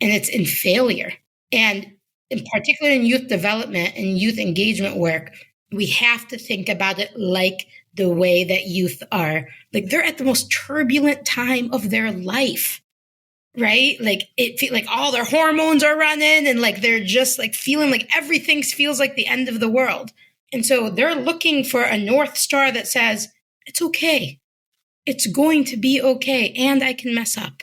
and it's in failure. And in particular in youth development and youth engagement work, We have to think about it like the way that youth are. Like they're at the most turbulent time of their life, right? Like it feels like all their hormones are running and like they're just like feeling like everything feels like the end of the world. And so they're looking for a North Star that says, it's okay. It's going to be okay. And I can mess up.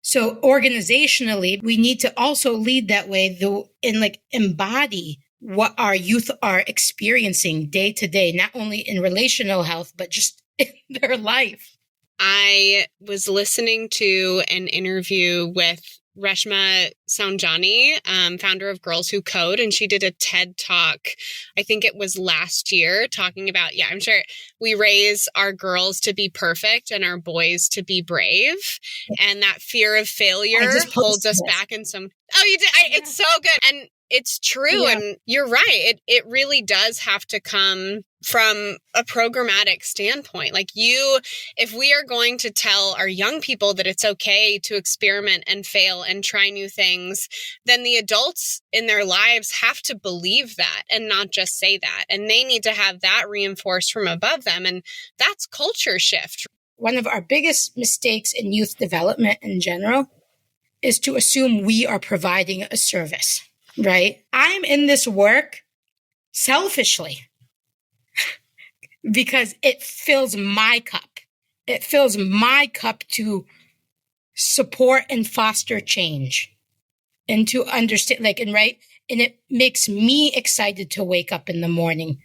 So organizationally, we need to also lead that way and like embody what our youth are experiencing day to day, not only in relational health, but just in their life. I was listening to an interview with Reshma Saunjani, founder of Girls Who Code, and she did a TED Talk, I think it was last year, talking about, I'm sure we raise our girls to be perfect and our boys to be brave, and that fear of failure holds us back in some... Oh, you did? It's so good. And it's true. Yeah. And you're right. It really does have to come from a programmatic standpoint. Like if we are going to tell our young people that it's okay to experiment and fail and try new things, then the adults in their lives have to believe that and not just say that. And they need to have that reinforced from above them. And that's culture shift. One of our biggest mistakes in youth development in general is to assume we are providing a service. Right? I'm in this work selfishly because it fills my cup. It fills my cup to support and foster change and to understand, and it makes me excited to wake up in the morning,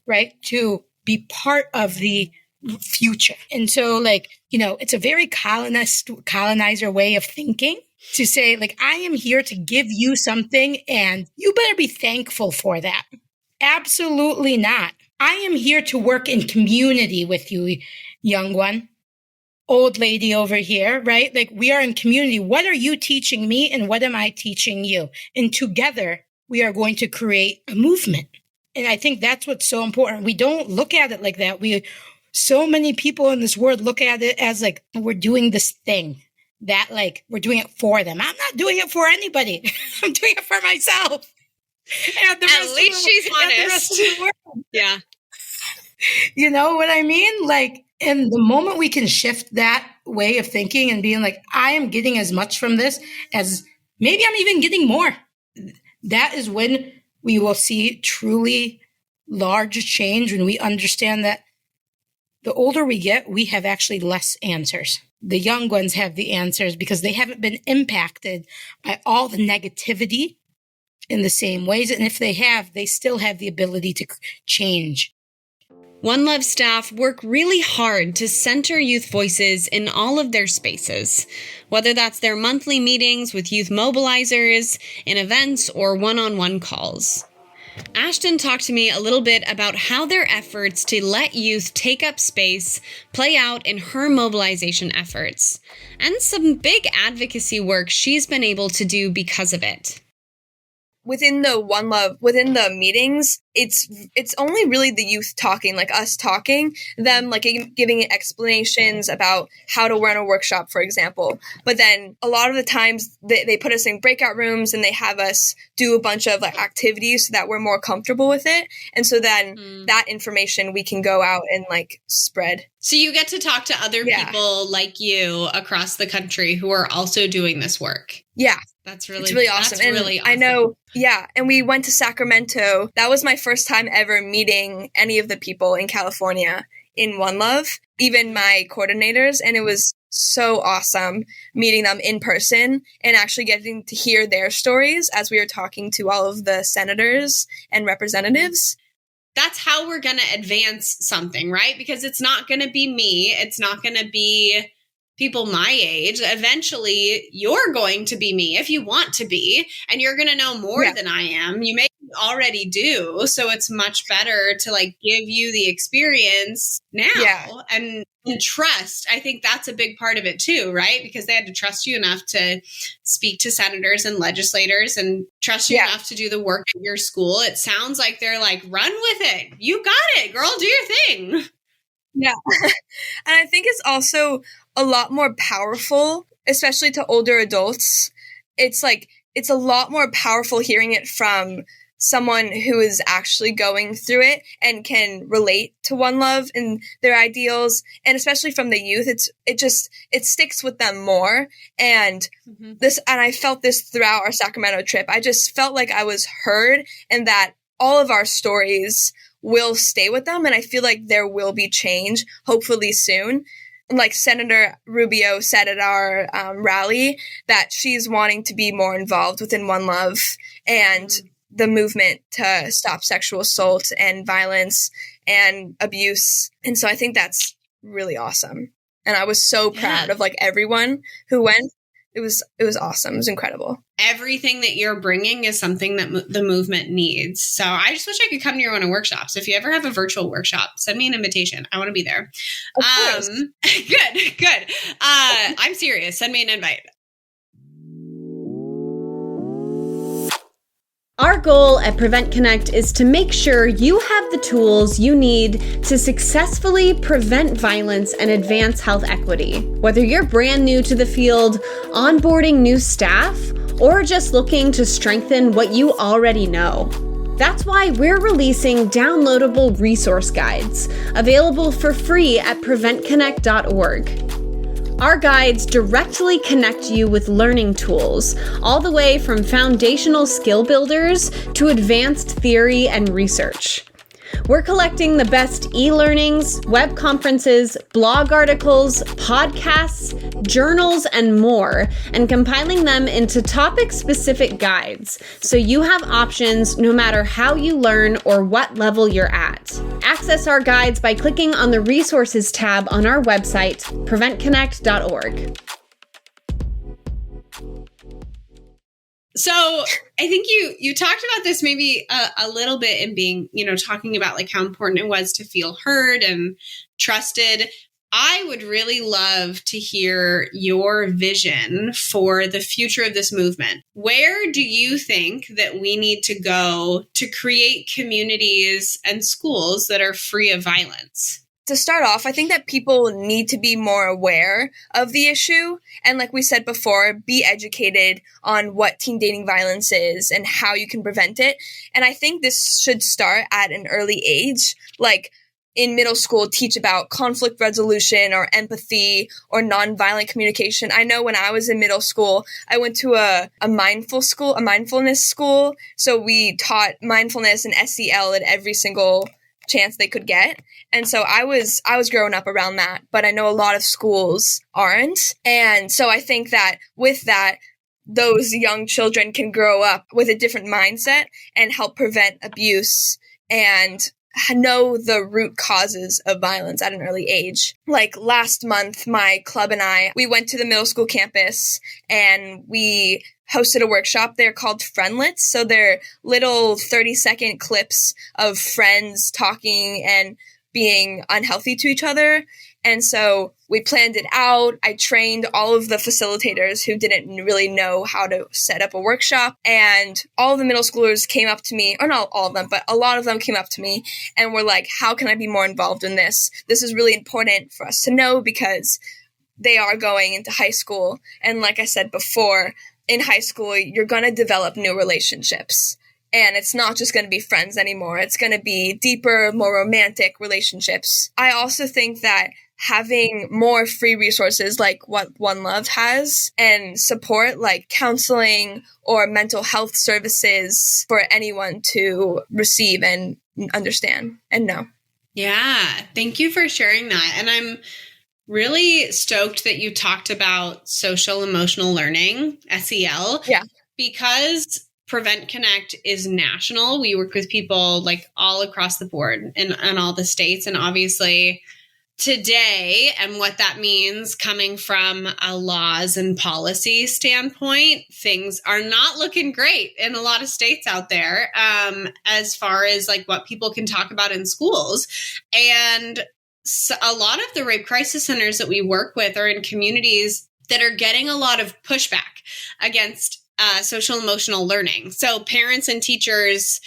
right? To be part of the future. And so it's a very colonizer way of thinking. To say, I am here to give you something and you better be thankful for that. Absolutely not. I am here to work in community with you, young one. Old lady over here, right? We are in community. What are you teaching me and what am I teaching you? And together, we are going to create a movement. And I think that's what's so important. We don't look at it like that. So many people in this world look at it as we're doing this thing. That we're doing it for them. I'm not doing it for anybody. I'm doing it for myself. And At least she's honest. Yeah. You know what I mean? In the moment we can shift that way of thinking and being I am getting as much from this as maybe I'm even getting more. That is when we will see truly large change, when we understand that the older we get, we have actually less answers. The young ones have the answers because they haven't been impacted by all the negativity in the same ways. And if they have, they still have the ability to change. OneLove staff work really hard to center youth voices in all of their spaces, whether that's their monthly meetings with youth mobilizers, in events, or one-on-one calls. Ashton talked to me a little bit about how their efforts to let youth take up space play out in her mobilization efforts, and some big advocacy work she's been able to do because of it. Within the OneLove, within the meetings, it's only really the youth talking, us talking, them giving explanations about how to run a workshop, for example. But then a lot of the times they put us in breakout rooms and they have us do a bunch of activities so that we're more comfortable with it. And so then that information we can go out and spread. So you get to talk to other people like you across the country who are also doing this work. Yeah. It's really awesome. That's really awesome. I know. Yeah. And we went to Sacramento. That was my first time ever meeting any of the people in California in OneLove, even my coordinators. And it was so awesome meeting them in person and actually getting to hear their stories as we were talking to all of the senators and representatives. That's how we're going to advance something, right? Because it's not going to be me. It's not going to be people my age. Eventually, you're going to be me if you want to be, and you're going to know more than I am. You may already do. So it's much better to give you the experience now and trust. I think that's a big part of it too, right? Because they had to trust you enough to speak to senators and legislators and trust you enough to do the work at your school. It sounds like they're run with it. You got it, girl, do your thing. Yeah. And I think it's also a lot more powerful, especially to older adults. It's a lot more powerful hearing it from someone who is actually going through it and can relate to OneLove and their ideals, and especially from the youth, it sticks with them more. And I felt this throughout our Sacramento trip. I just felt like I was heard, and that all of our stories will stay with them. And I feel like there will be change, hopefully soon. Like Senator Rubio said at our rally, that she's wanting to be more involved within OneLove and the movement to stop sexual assault and violence and abuse. And so I think that's really awesome. And I was so proud of like everyone who went. It was awesome. It was incredible. Everything that you're bringing is something that the movement needs. So I just wish I could come to your one of workshops. If you ever have a virtual workshop, send me an invitation. I want to be there. Of course. Good. I'm serious. Send me an invite. Our goal at PreventConnect is to make sure you have the tools you need to successfully prevent violence and advance health equity. Whether you're brand new to the field, onboarding new staff, or just looking to strengthen what you already know. That's why we're releasing downloadable resource guides available for free at PreventConnect.org. Our guides directly connect you with learning tools, all the way from foundational skill builders to advanced theory and research. We're collecting the best e-learnings, web conferences, blog articles, podcasts, journals, and more, and compiling them into topic-specific guides, so you have options no matter how you learn or what level you're at. Access our guides by clicking on the Resources tab on our website, PreventConnect.org. So I think you talked about this maybe a little bit in being, talking about like how important it was to feel heard and trusted. I would really love to hear your vision for the future of this movement. Where do you think that we need to go to create communities and schools that are free of violence? To start off, I think that people need to be more aware of the issue. And like we said before, be educated on what teen dating violence is and how you can prevent it. And I think this should start at an early age, like in middle school, teach about conflict resolution or empathy or nonviolent communication. I know when I was in middle school, I went to a mindfulness school. So we taught mindfulness and SEL at every single chance they could get. And so I was growing up around that, but I know a lot of schools aren't. And so I think that with that, those young children can grow up with a different mindset and help prevent abuse and know the root causes of violence at an early age. Like last month, my club and we went to the middle school campus and we hosted a workshop there called Friendlets. So they're little 30-second clips of friends talking and being unhealthy to each other. And so we planned it out. I trained all of the facilitators who didn't really know how to set up a workshop. And all of the middle schoolers came up to me, or not all of them, but a lot of them came up to me and were like, how can I be more involved in this? This is really important for us to know because they are going into high school. And like I said before, in high school, you're going to develop new relationships. And it's not just going to be friends anymore. It's going to be deeper, more romantic relationships. I also think that having more free resources like what OneLove has and support like counseling or mental health services for anyone to receive and understand and know. Yeah, thank you for sharing that. And I'm really stoked that you talked about social emotional learning, SEL. Yeah. Because PreventConnect is national. We work with people like all across the board in all the states. And obviously today, and what that means coming from a laws and policy standpoint, things are not looking great in a lot of states out there as far as like what people can talk about in schools. And so a lot of the rape crisis centers that we work with are in communities that are getting a lot of pushback against social emotional learning. So parents and teachers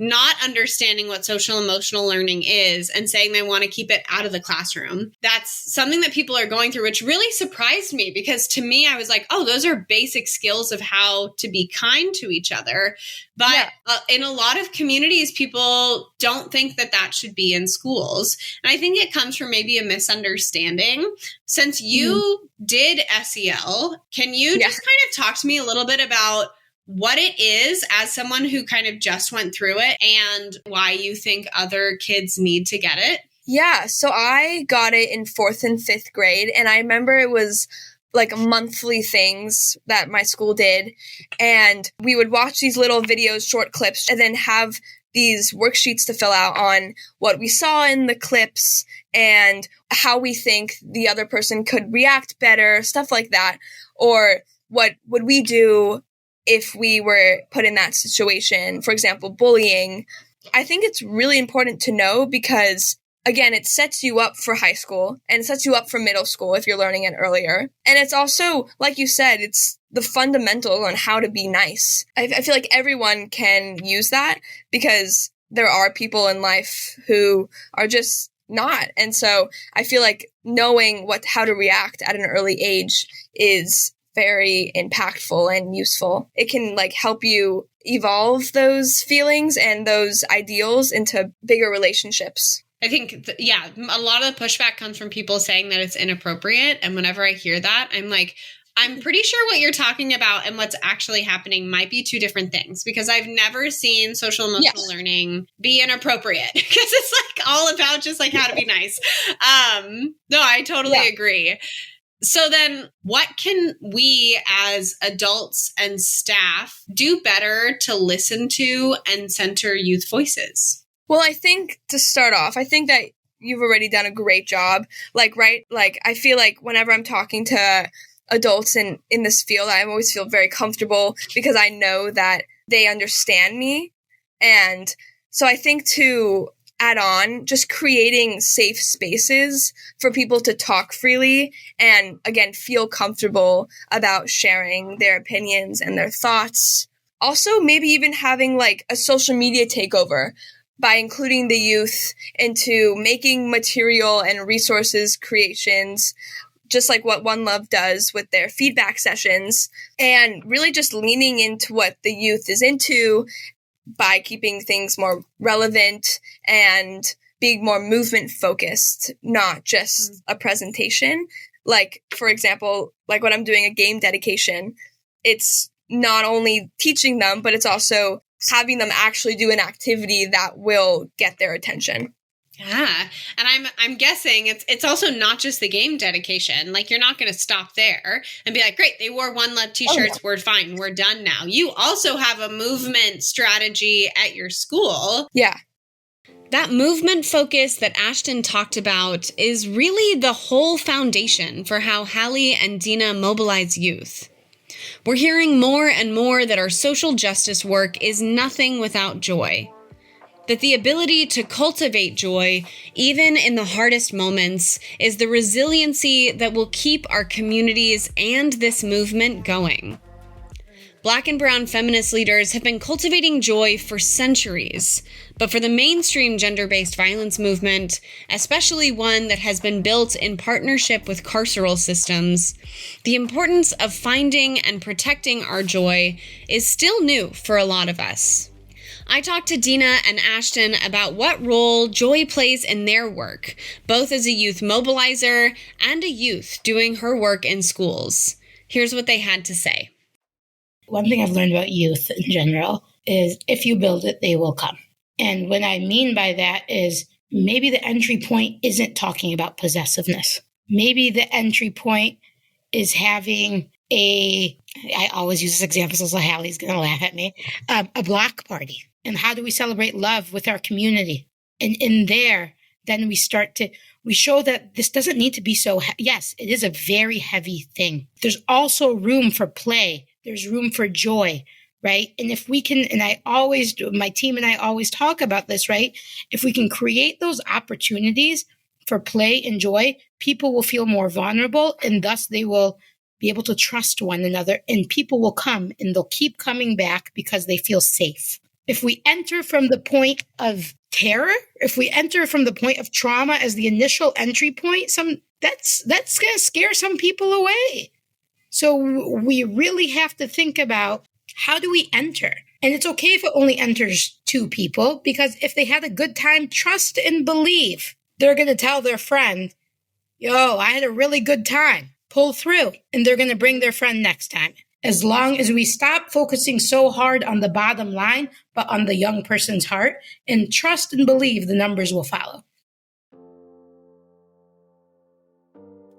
not understanding what social emotional learning is and saying they want to keep it out of the classroom. That's something that people are going through, which really surprised me, because to me, I was like, oh, those are basic skills of how to be kind to each other. But in a lot of communities, people don't think that that should be in schools. And I think it comes from maybe a misunderstanding. Since you did SEL, can you just kind of talk to me a little bit about what it is as someone who kind of just went through it and why you think other kids need to get it? Yeah, so I got it in 4th and 5th grade, and I remember it was like monthly things that my school did, and we would watch these little videos, short clips, and then have these worksheets to fill out on what we saw in the clips and how we think the other person could react better, stuff like that, or what would we do if we were put in that situation, for example, bullying. I think it's really important to know because, again, it sets you up for high school and it sets you up for middle school if you're learning it earlier. And it's also, like you said, it's the fundamental on how to be nice. I feel like everyone can use that because there are people in life who are just not. And so I feel like knowing how to react at an early age is very impactful and useful. It can help you evolve those feelings and those ideals into bigger relationships. I think, a lot of the pushback comes from people saying that it's inappropriate. And whenever I hear that, I'm like, I'm pretty sure what you're talking about and what's actually happening might be two different things, because I've never seen social emotional learning be inappropriate because it's all about just how to be nice. No, I totally agree. So then what can we as adults and staff do better to listen to and center youth voices? Well, I think to start off, I think that you've already done a great job. I feel like whenever I'm talking to adults in this field, I always feel very comfortable because I know that they understand me. And so I think to add on, just creating safe spaces for people to talk freely and, again, feel comfortable about sharing their opinions and their thoughts. Also, maybe even having a social media takeover by including the youth into making material and resources creations, just like what OneLove does with their feedback sessions, and really just leaning into what the youth is into by keeping things more relevant and being more movement focused, not just a presentation. For example, when I'm doing a game dedication, it's not only teaching them, but it's also having them actually do an activity that will get their attention. Yeah. And I'm guessing it's also not just the game dedication. You're not going to stop there and be like, great, they wore OneLove t-shirts. We're fine. We're done now. You also have a movement strategy at your school. Yeah. That movement focus that Ashton talked about is really the whole foundation for how Hali and Deena mobilize youth. We're hearing more and more that our social justice work is nothing without joy. That the ability to cultivate joy, even in the hardest moments, is the resiliency that will keep our communities and this movement going. Black and brown feminist leaders have been cultivating joy for centuries, but for the mainstream gender-based violence movement, especially one that has been built in partnership with carceral systems, the importance of finding and protecting our joy is still new for a lot of us. I talked to Deena and Ashton about what role joy plays in their work, both as a youth mobilizer and a youth doing her work in schools. Here's what they had to say. One thing I've learned about youth in general is if you build it, they will come. And what I mean by that is maybe the entry point isn't talking about possessiveness. Maybe the entry point is having I always use this example, so Hallie's going to laugh at me, a block party. And how do we celebrate love with our community? And in there, then we show that this doesn't need to be so, yes, it is a very heavy thing. There's also room for play. There's room for joy, right? And if we can, and my team and I always talk about this, right? If we can create those opportunities for play and joy, people will feel more vulnerable, and thus they will be able to trust one another, and people will come and they'll keep coming back because they feel safe. If we enter from the point of terror, if we enter from the point of trauma as the initial entry point, that's going to scare some people away. So we really have to think about, how do we enter? And it's okay if it only enters 2 people, because if they had a good time, trust and believe, they're going to tell their friend, yo, I had a really good time, pull through, and they're going to bring their friend next time. As long as we stop focusing so hard on the bottom line, but on the young person's heart, and trust and believe, the numbers will follow.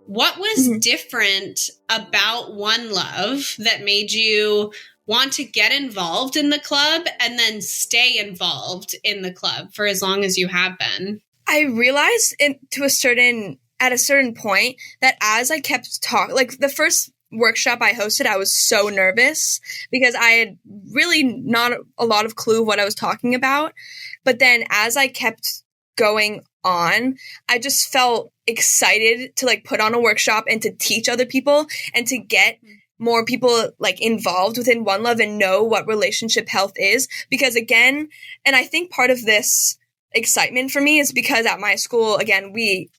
What was different about OneLove that made you want to get involved in the club and then stay involved in the club for as long as you have been? I realized at a certain point that as I kept talking, like the first workshop I hosted, I was so nervous because I had really not a lot of clue what I was talking about. But then as I kept going on, I just felt excited to like put on a workshop and to teach other people and to get more people like involved within OneLove and know what relationship health is. Because again, and I think part of this excitement for me is because at my school, again, we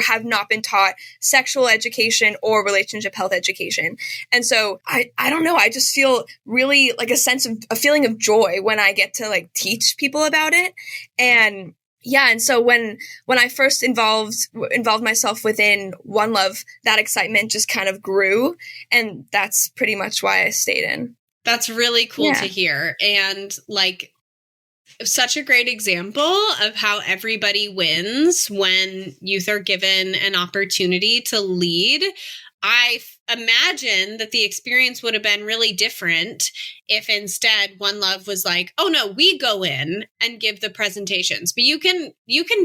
have not been taught sexual education or relationship health education. And so I don't know, I just feel really like a feeling of joy when I get to like teach people about it. And yeah, and so when I first involved myself within OneLove, that excitement just kind of grew, and that's pretty much why I stayed in. That's really cool to hear, and like such a great example of how everybody wins when youth are given an opportunity to lead. I imagine that the experience would have been really different if instead OneLove was like, oh no, we go in and give the presentations, but you can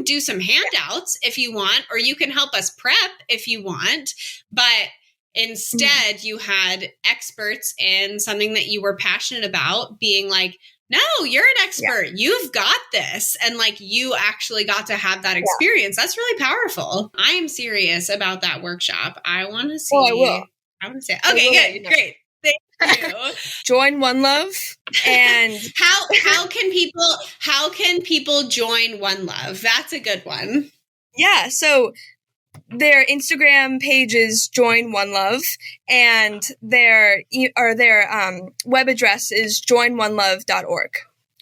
do some handouts if you want, or you can help us prep if you want. But instead you had experts in something that you were passionate about being like, no, you're an expert. Yeah. You've got this. And like, you actually got to have that experience. Yeah. That's really powerful. I am serious about that workshop. I want to see. Oh, I will. I want to say, okay, good. Great. Thank you. Join OneLove. And how can people join OneLove? That's a good one. Yeah. So their Instagram page is Join OneLove, and their web address is joinonelove.org.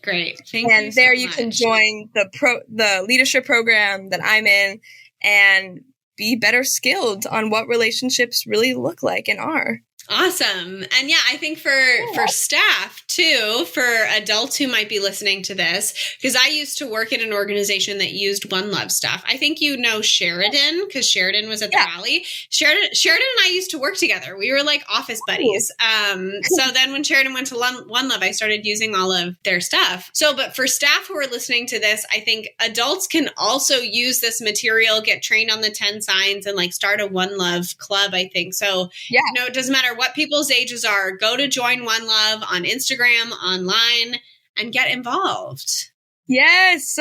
Great, thank you. And there you can join the leadership program that I'm in and be better skilled on what relationships really look like and are. Awesome. And yeah, I think for staff too, for adults who might be listening to this, because I used to work at an organization that used OneLove stuff. I think you know Sheridan, because Sheridan was at the Hali. Sheridan and I used to work together. We were like office buddies. So then when Sheridan went to OneLove, I started using all of their stuff. So, but for staff who are listening to this, I think adults can also use this material, get trained on the 10 signs, and like start a OneLove club, I think. So, it doesn't matter what people's ages are, go to Join OneLove on Instagram, online, and get involved. Yes.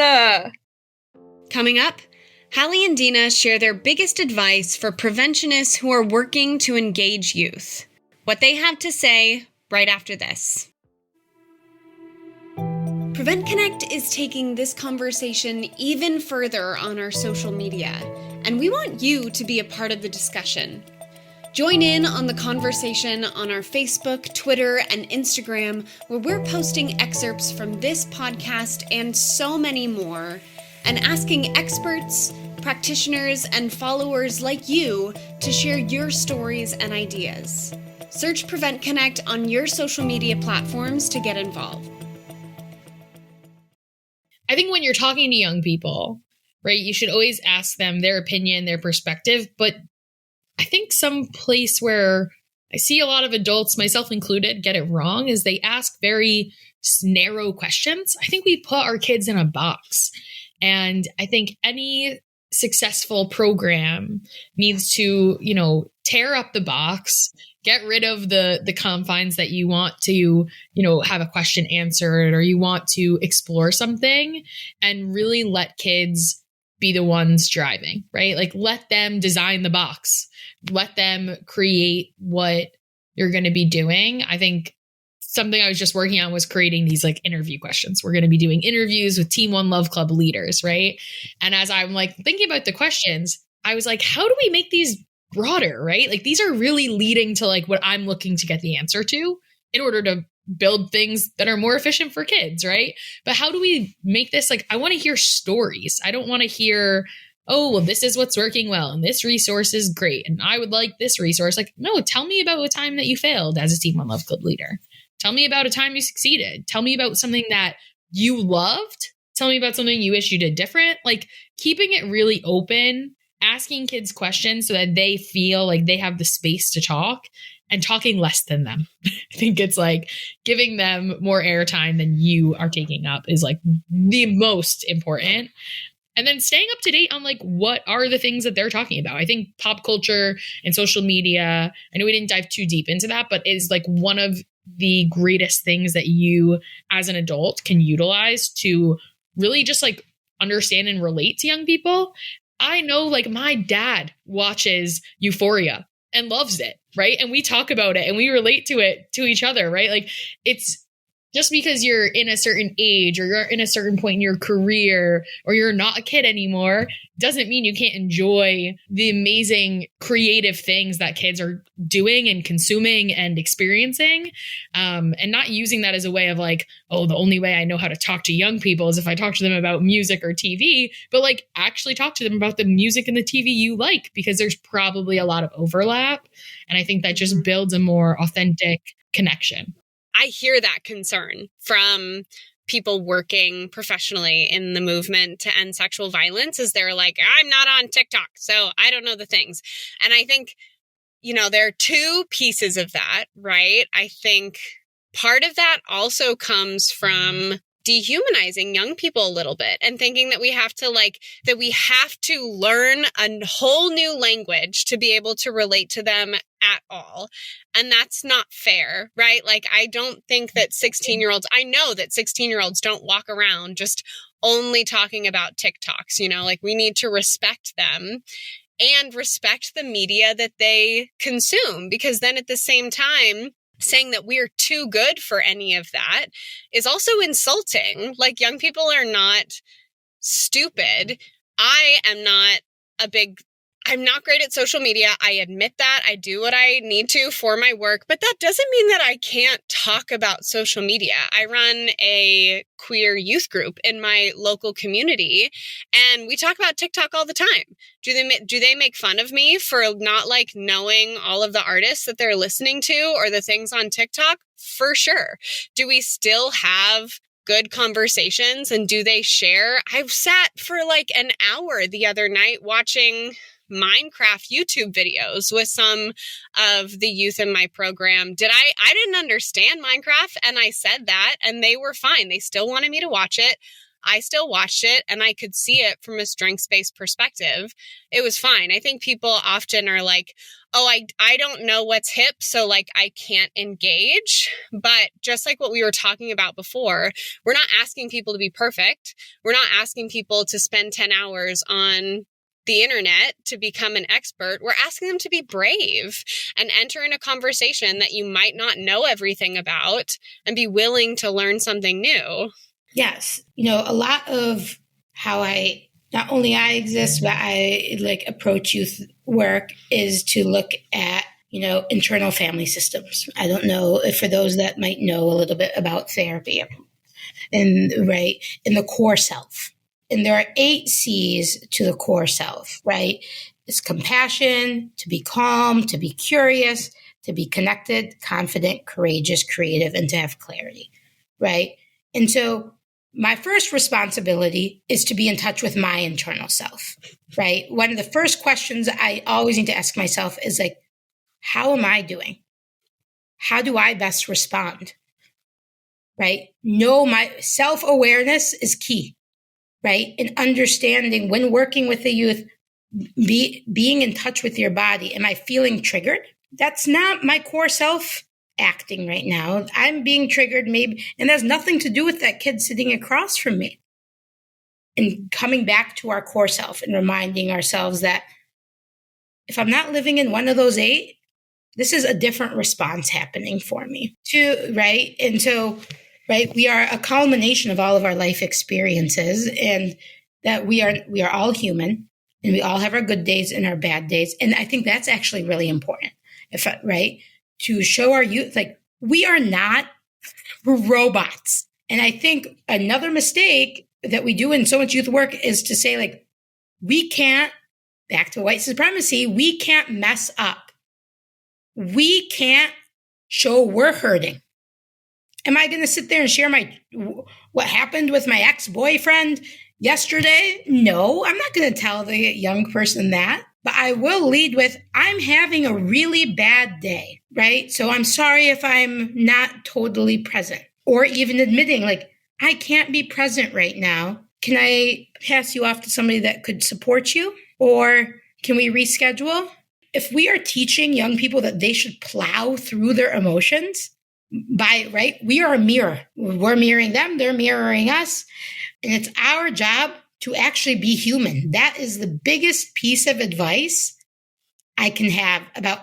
Coming up, Hali and Deena share their biggest advice for preventionists who are working to engage youth. What they have to say right after this. PreventConnect is taking this conversation even further on our social media, and we want you to be a part of the discussion. Join in on the conversation on our Facebook, Twitter, and Instagram, where we're posting excerpts from this podcast and so many more, and asking experts, practitioners, and followers like you to share your stories and ideas. Search PreventConnect on your social media platforms to get involved. I think when you're talking to young people, right, you should always ask them their opinion, their perspective, but I think some place where I see a lot of adults, myself included, get it wrong is they ask very narrow questions. I think we put our kids in a box. And I think any successful program needs to, tear up the box, get rid of the confines that you want to, have a question answered or you want to explore something, and really let kids be the ones driving, right? Like let them design the box. Let them create what you're going to be doing. I think something I was just working on was creating these like interview questions. We're going to be doing interviews with Team OneLove Club leaders, right? And as I'm like thinking about the questions, I was like, how do we make these broader, right? Like these are really leading to like what I'm looking to get the answer to in order to build things that are more efficient for kids, right? But how do we make this like, I want to hear stories. I don't want to hear, oh, well, this is what's working well and this resource is great and I would like this resource. Like, no, tell me about a time that you failed as a Team OneLove Club leader. Tell me about a time you succeeded. Tell me about something that you loved. Tell me about something you wish you did different. Like keeping it really open, asking kids questions so that they feel like they have the space to talk and talking less than them. I think it's like giving them more airtime than you are taking up is like the most important. And then staying up to date on like what are the things that they're talking about. I think pop culture and social media, I know we didn't dive too deep into that, but is like one of the greatest things that you as an adult can utilize to really just like understand and relate to young people. I know like my dad watches Euphoria and loves it, right? And we talk about it and we relate to it to each other, right? Like it's just because you're in a certain age or you're in a certain point in your career or you're not a kid anymore doesn't mean you can't enjoy the amazing creative things that kids are doing and consuming and experiencing, and not using that as a way of like, oh, the only way I know how to talk to young people is if I talk to them about music or TV, but like actually talk to them about the music and the TV you like, because there's probably a lot of overlap. And I think that just builds a more authentic connection. I hear that concern from people working professionally in the movement to end sexual violence is they're like, I'm not on TikTok, so I don't know the things. And I think, you know, there are two pieces of that, right? I think part of that also comes from dehumanizing young people a little bit and thinking that we have to learn a whole new language to be able to relate to them at all. And that's not fair, right? Like, I don't think that 16-year-olds, I know that 16-year-olds don't walk around just only talking about TikToks, you know, like we need to respect them and respect the media that they consume, because then at the same time, saying that we're too good for any of that is also insulting. Like, young people are not stupid. I'm not great at social media. I admit that. I do what I need to for my work, but that doesn't mean that I can't talk about social media. I run a queer youth group in my local community, and we talk about TikTok all the time. Do they make fun of me for not like knowing all of the artists that they're listening to or the things on TikTok? For sure. Do we still have good conversations, and do they share? I've sat for like an hour the other night watching Minecraft YouTube videos with some of the youth in my program. I didn't understand Minecraft, and I said that, and they were fine. They still wanted me to watch it. I still watched it, and I could see it from a strengths-based perspective. It was fine. I think people often are like, oh, I don't know what's hip, so like I can't engage. But just like what we were talking about before, we're not asking people to be perfect. We're not asking people to spend 10 hours on the internet to become an expert. We're asking them to be brave and enter in a conversation that you might not know everything about and be willing to learn something new. Yes. You know, a lot of how not only I exist, but I like approach youth work is to look at, you know, internal family systems. I don't know if for those that might know a little bit about therapy and right in the core self. And there are 8 C's to the core self, right? It's compassion, to be calm, to be curious, to be connected, confident, courageous, creative, and to have clarity, right? And so my first responsibility is to be in touch with my internal self, right? One of the first questions I always need to ask myself is like, how am I doing? How do I best respond, right? My self-awareness is key. Right? And understanding when working with the youth, being in touch with your body. Am I feeling triggered? That's not my core self acting right now. I'm being triggered maybe, and that's nothing to do with that kid sitting across from me. And coming back to our core self and reminding ourselves that if I'm not living in one of those 8, this is a different response happening for me too, right? And so, right, we are a culmination of all of our life experiences, and that we are all human, and we all have our good days and our bad days. And I think that's actually really important, right? To show our youth, like, we are not robots. And I think another mistake that we do in so much youth work is to say, like, we can't, back to white supremacy, we can't mess up. We can't show we're hurting. Am I going to sit there and share what happened with my ex-boyfriend yesterday? No, I'm not going to tell the young person that, but I will lead with, I'm having a really bad day, right? So I'm sorry if I'm not totally present, or even admitting, like, I can't be present right now. Can I pass you off to somebody that could support you? Or can we reschedule? If we are teaching young people that they should plow through their emotions, right? We are a mirror. We're mirroring them. They're mirroring us. And it's our job to actually be human. That is the biggest piece of advice I can have about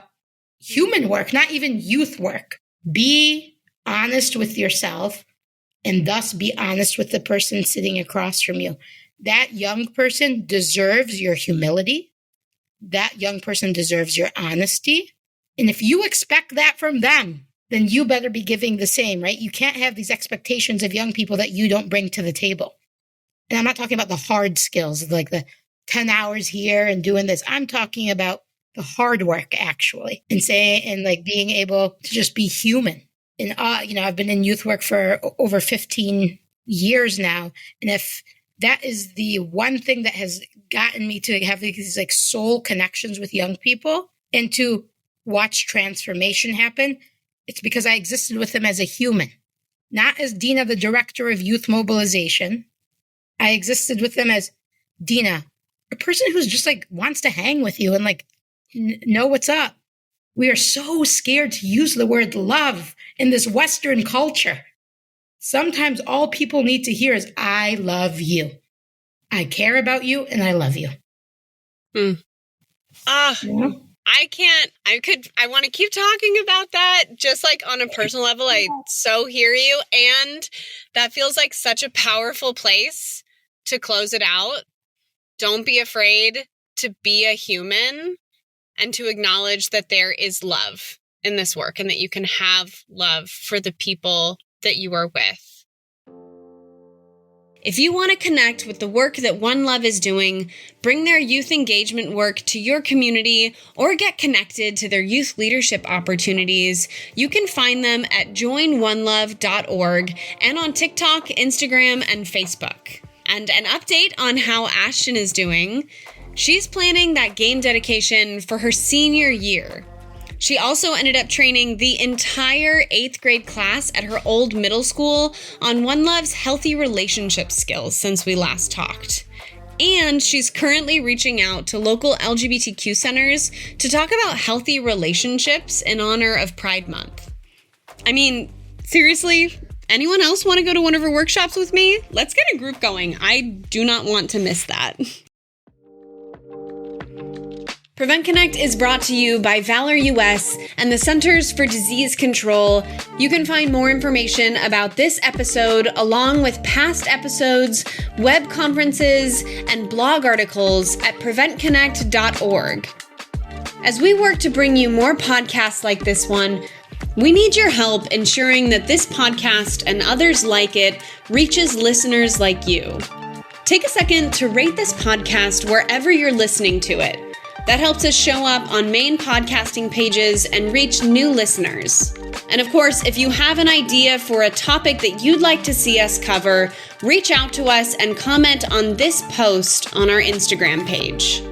human work, not even youth work. Be honest with yourself, and thus be honest with the person sitting across from you. That young person deserves your humility. That young person deserves your honesty. And if you expect that from them, then you better be giving the same, right? You can't have these expectations of young people that you don't bring to the table. And I'm not talking about the hard skills, like the 10 hours here and doing this. I'm talking about the hard work, actually, and like being able to just be human. And, I've been in youth work for over 15 years now. And if that is the one thing that has gotten me to have these like soul connections with young people and to watch transformation happen, it's because I existed with them as a human, not as Deena, the director of youth mobilization. I existed with them as Deena, a person who's just like wants to hang with you and like know what's up. We are so scared to use the word love in this Western culture. Sometimes all people need to hear is, I love you. I care about you and I love you. Yeah. I want to keep talking about that, just like on a personal level. I so hear you. And that feels like such a powerful place to close it out. Don't be afraid to be a human and to acknowledge that there is love in this work and that you can have love for the people that you are with. If you want to connect with the work that OneLove is doing, bring their youth engagement work to your community, or get connected to their youth leadership opportunities, you can find them at joinonelove.org and on TikTok, Instagram, and Facebook. And an update on how Ashton is doing. She's planning that game dedication for her senior year. She also ended up training the entire 8th grade class at her old middle school on OneLove's healthy relationship skills since we last talked. And she's currently reaching out to local LGBTQ centers to talk about healthy relationships in honor of Pride Month. I mean, seriously, anyone else want to go to one of her workshops with me? Let's get a group going. I do not want to miss that. PreventConnect is brought to you by Valor US and the Centers for Disease Control. You can find more information about this episode, along with past episodes, web conferences, and blog articles at PreventConnect.org. As we work to bring you more podcasts like this one, we need your help ensuring that this podcast and others like it reaches listeners like you. Take a second to rate this podcast wherever you're listening to it. That helps us show up on main podcasting pages and reach new listeners. And of course, if you have an idea for a topic that you'd like to see us cover, reach out to us and comment on this post on our Instagram page.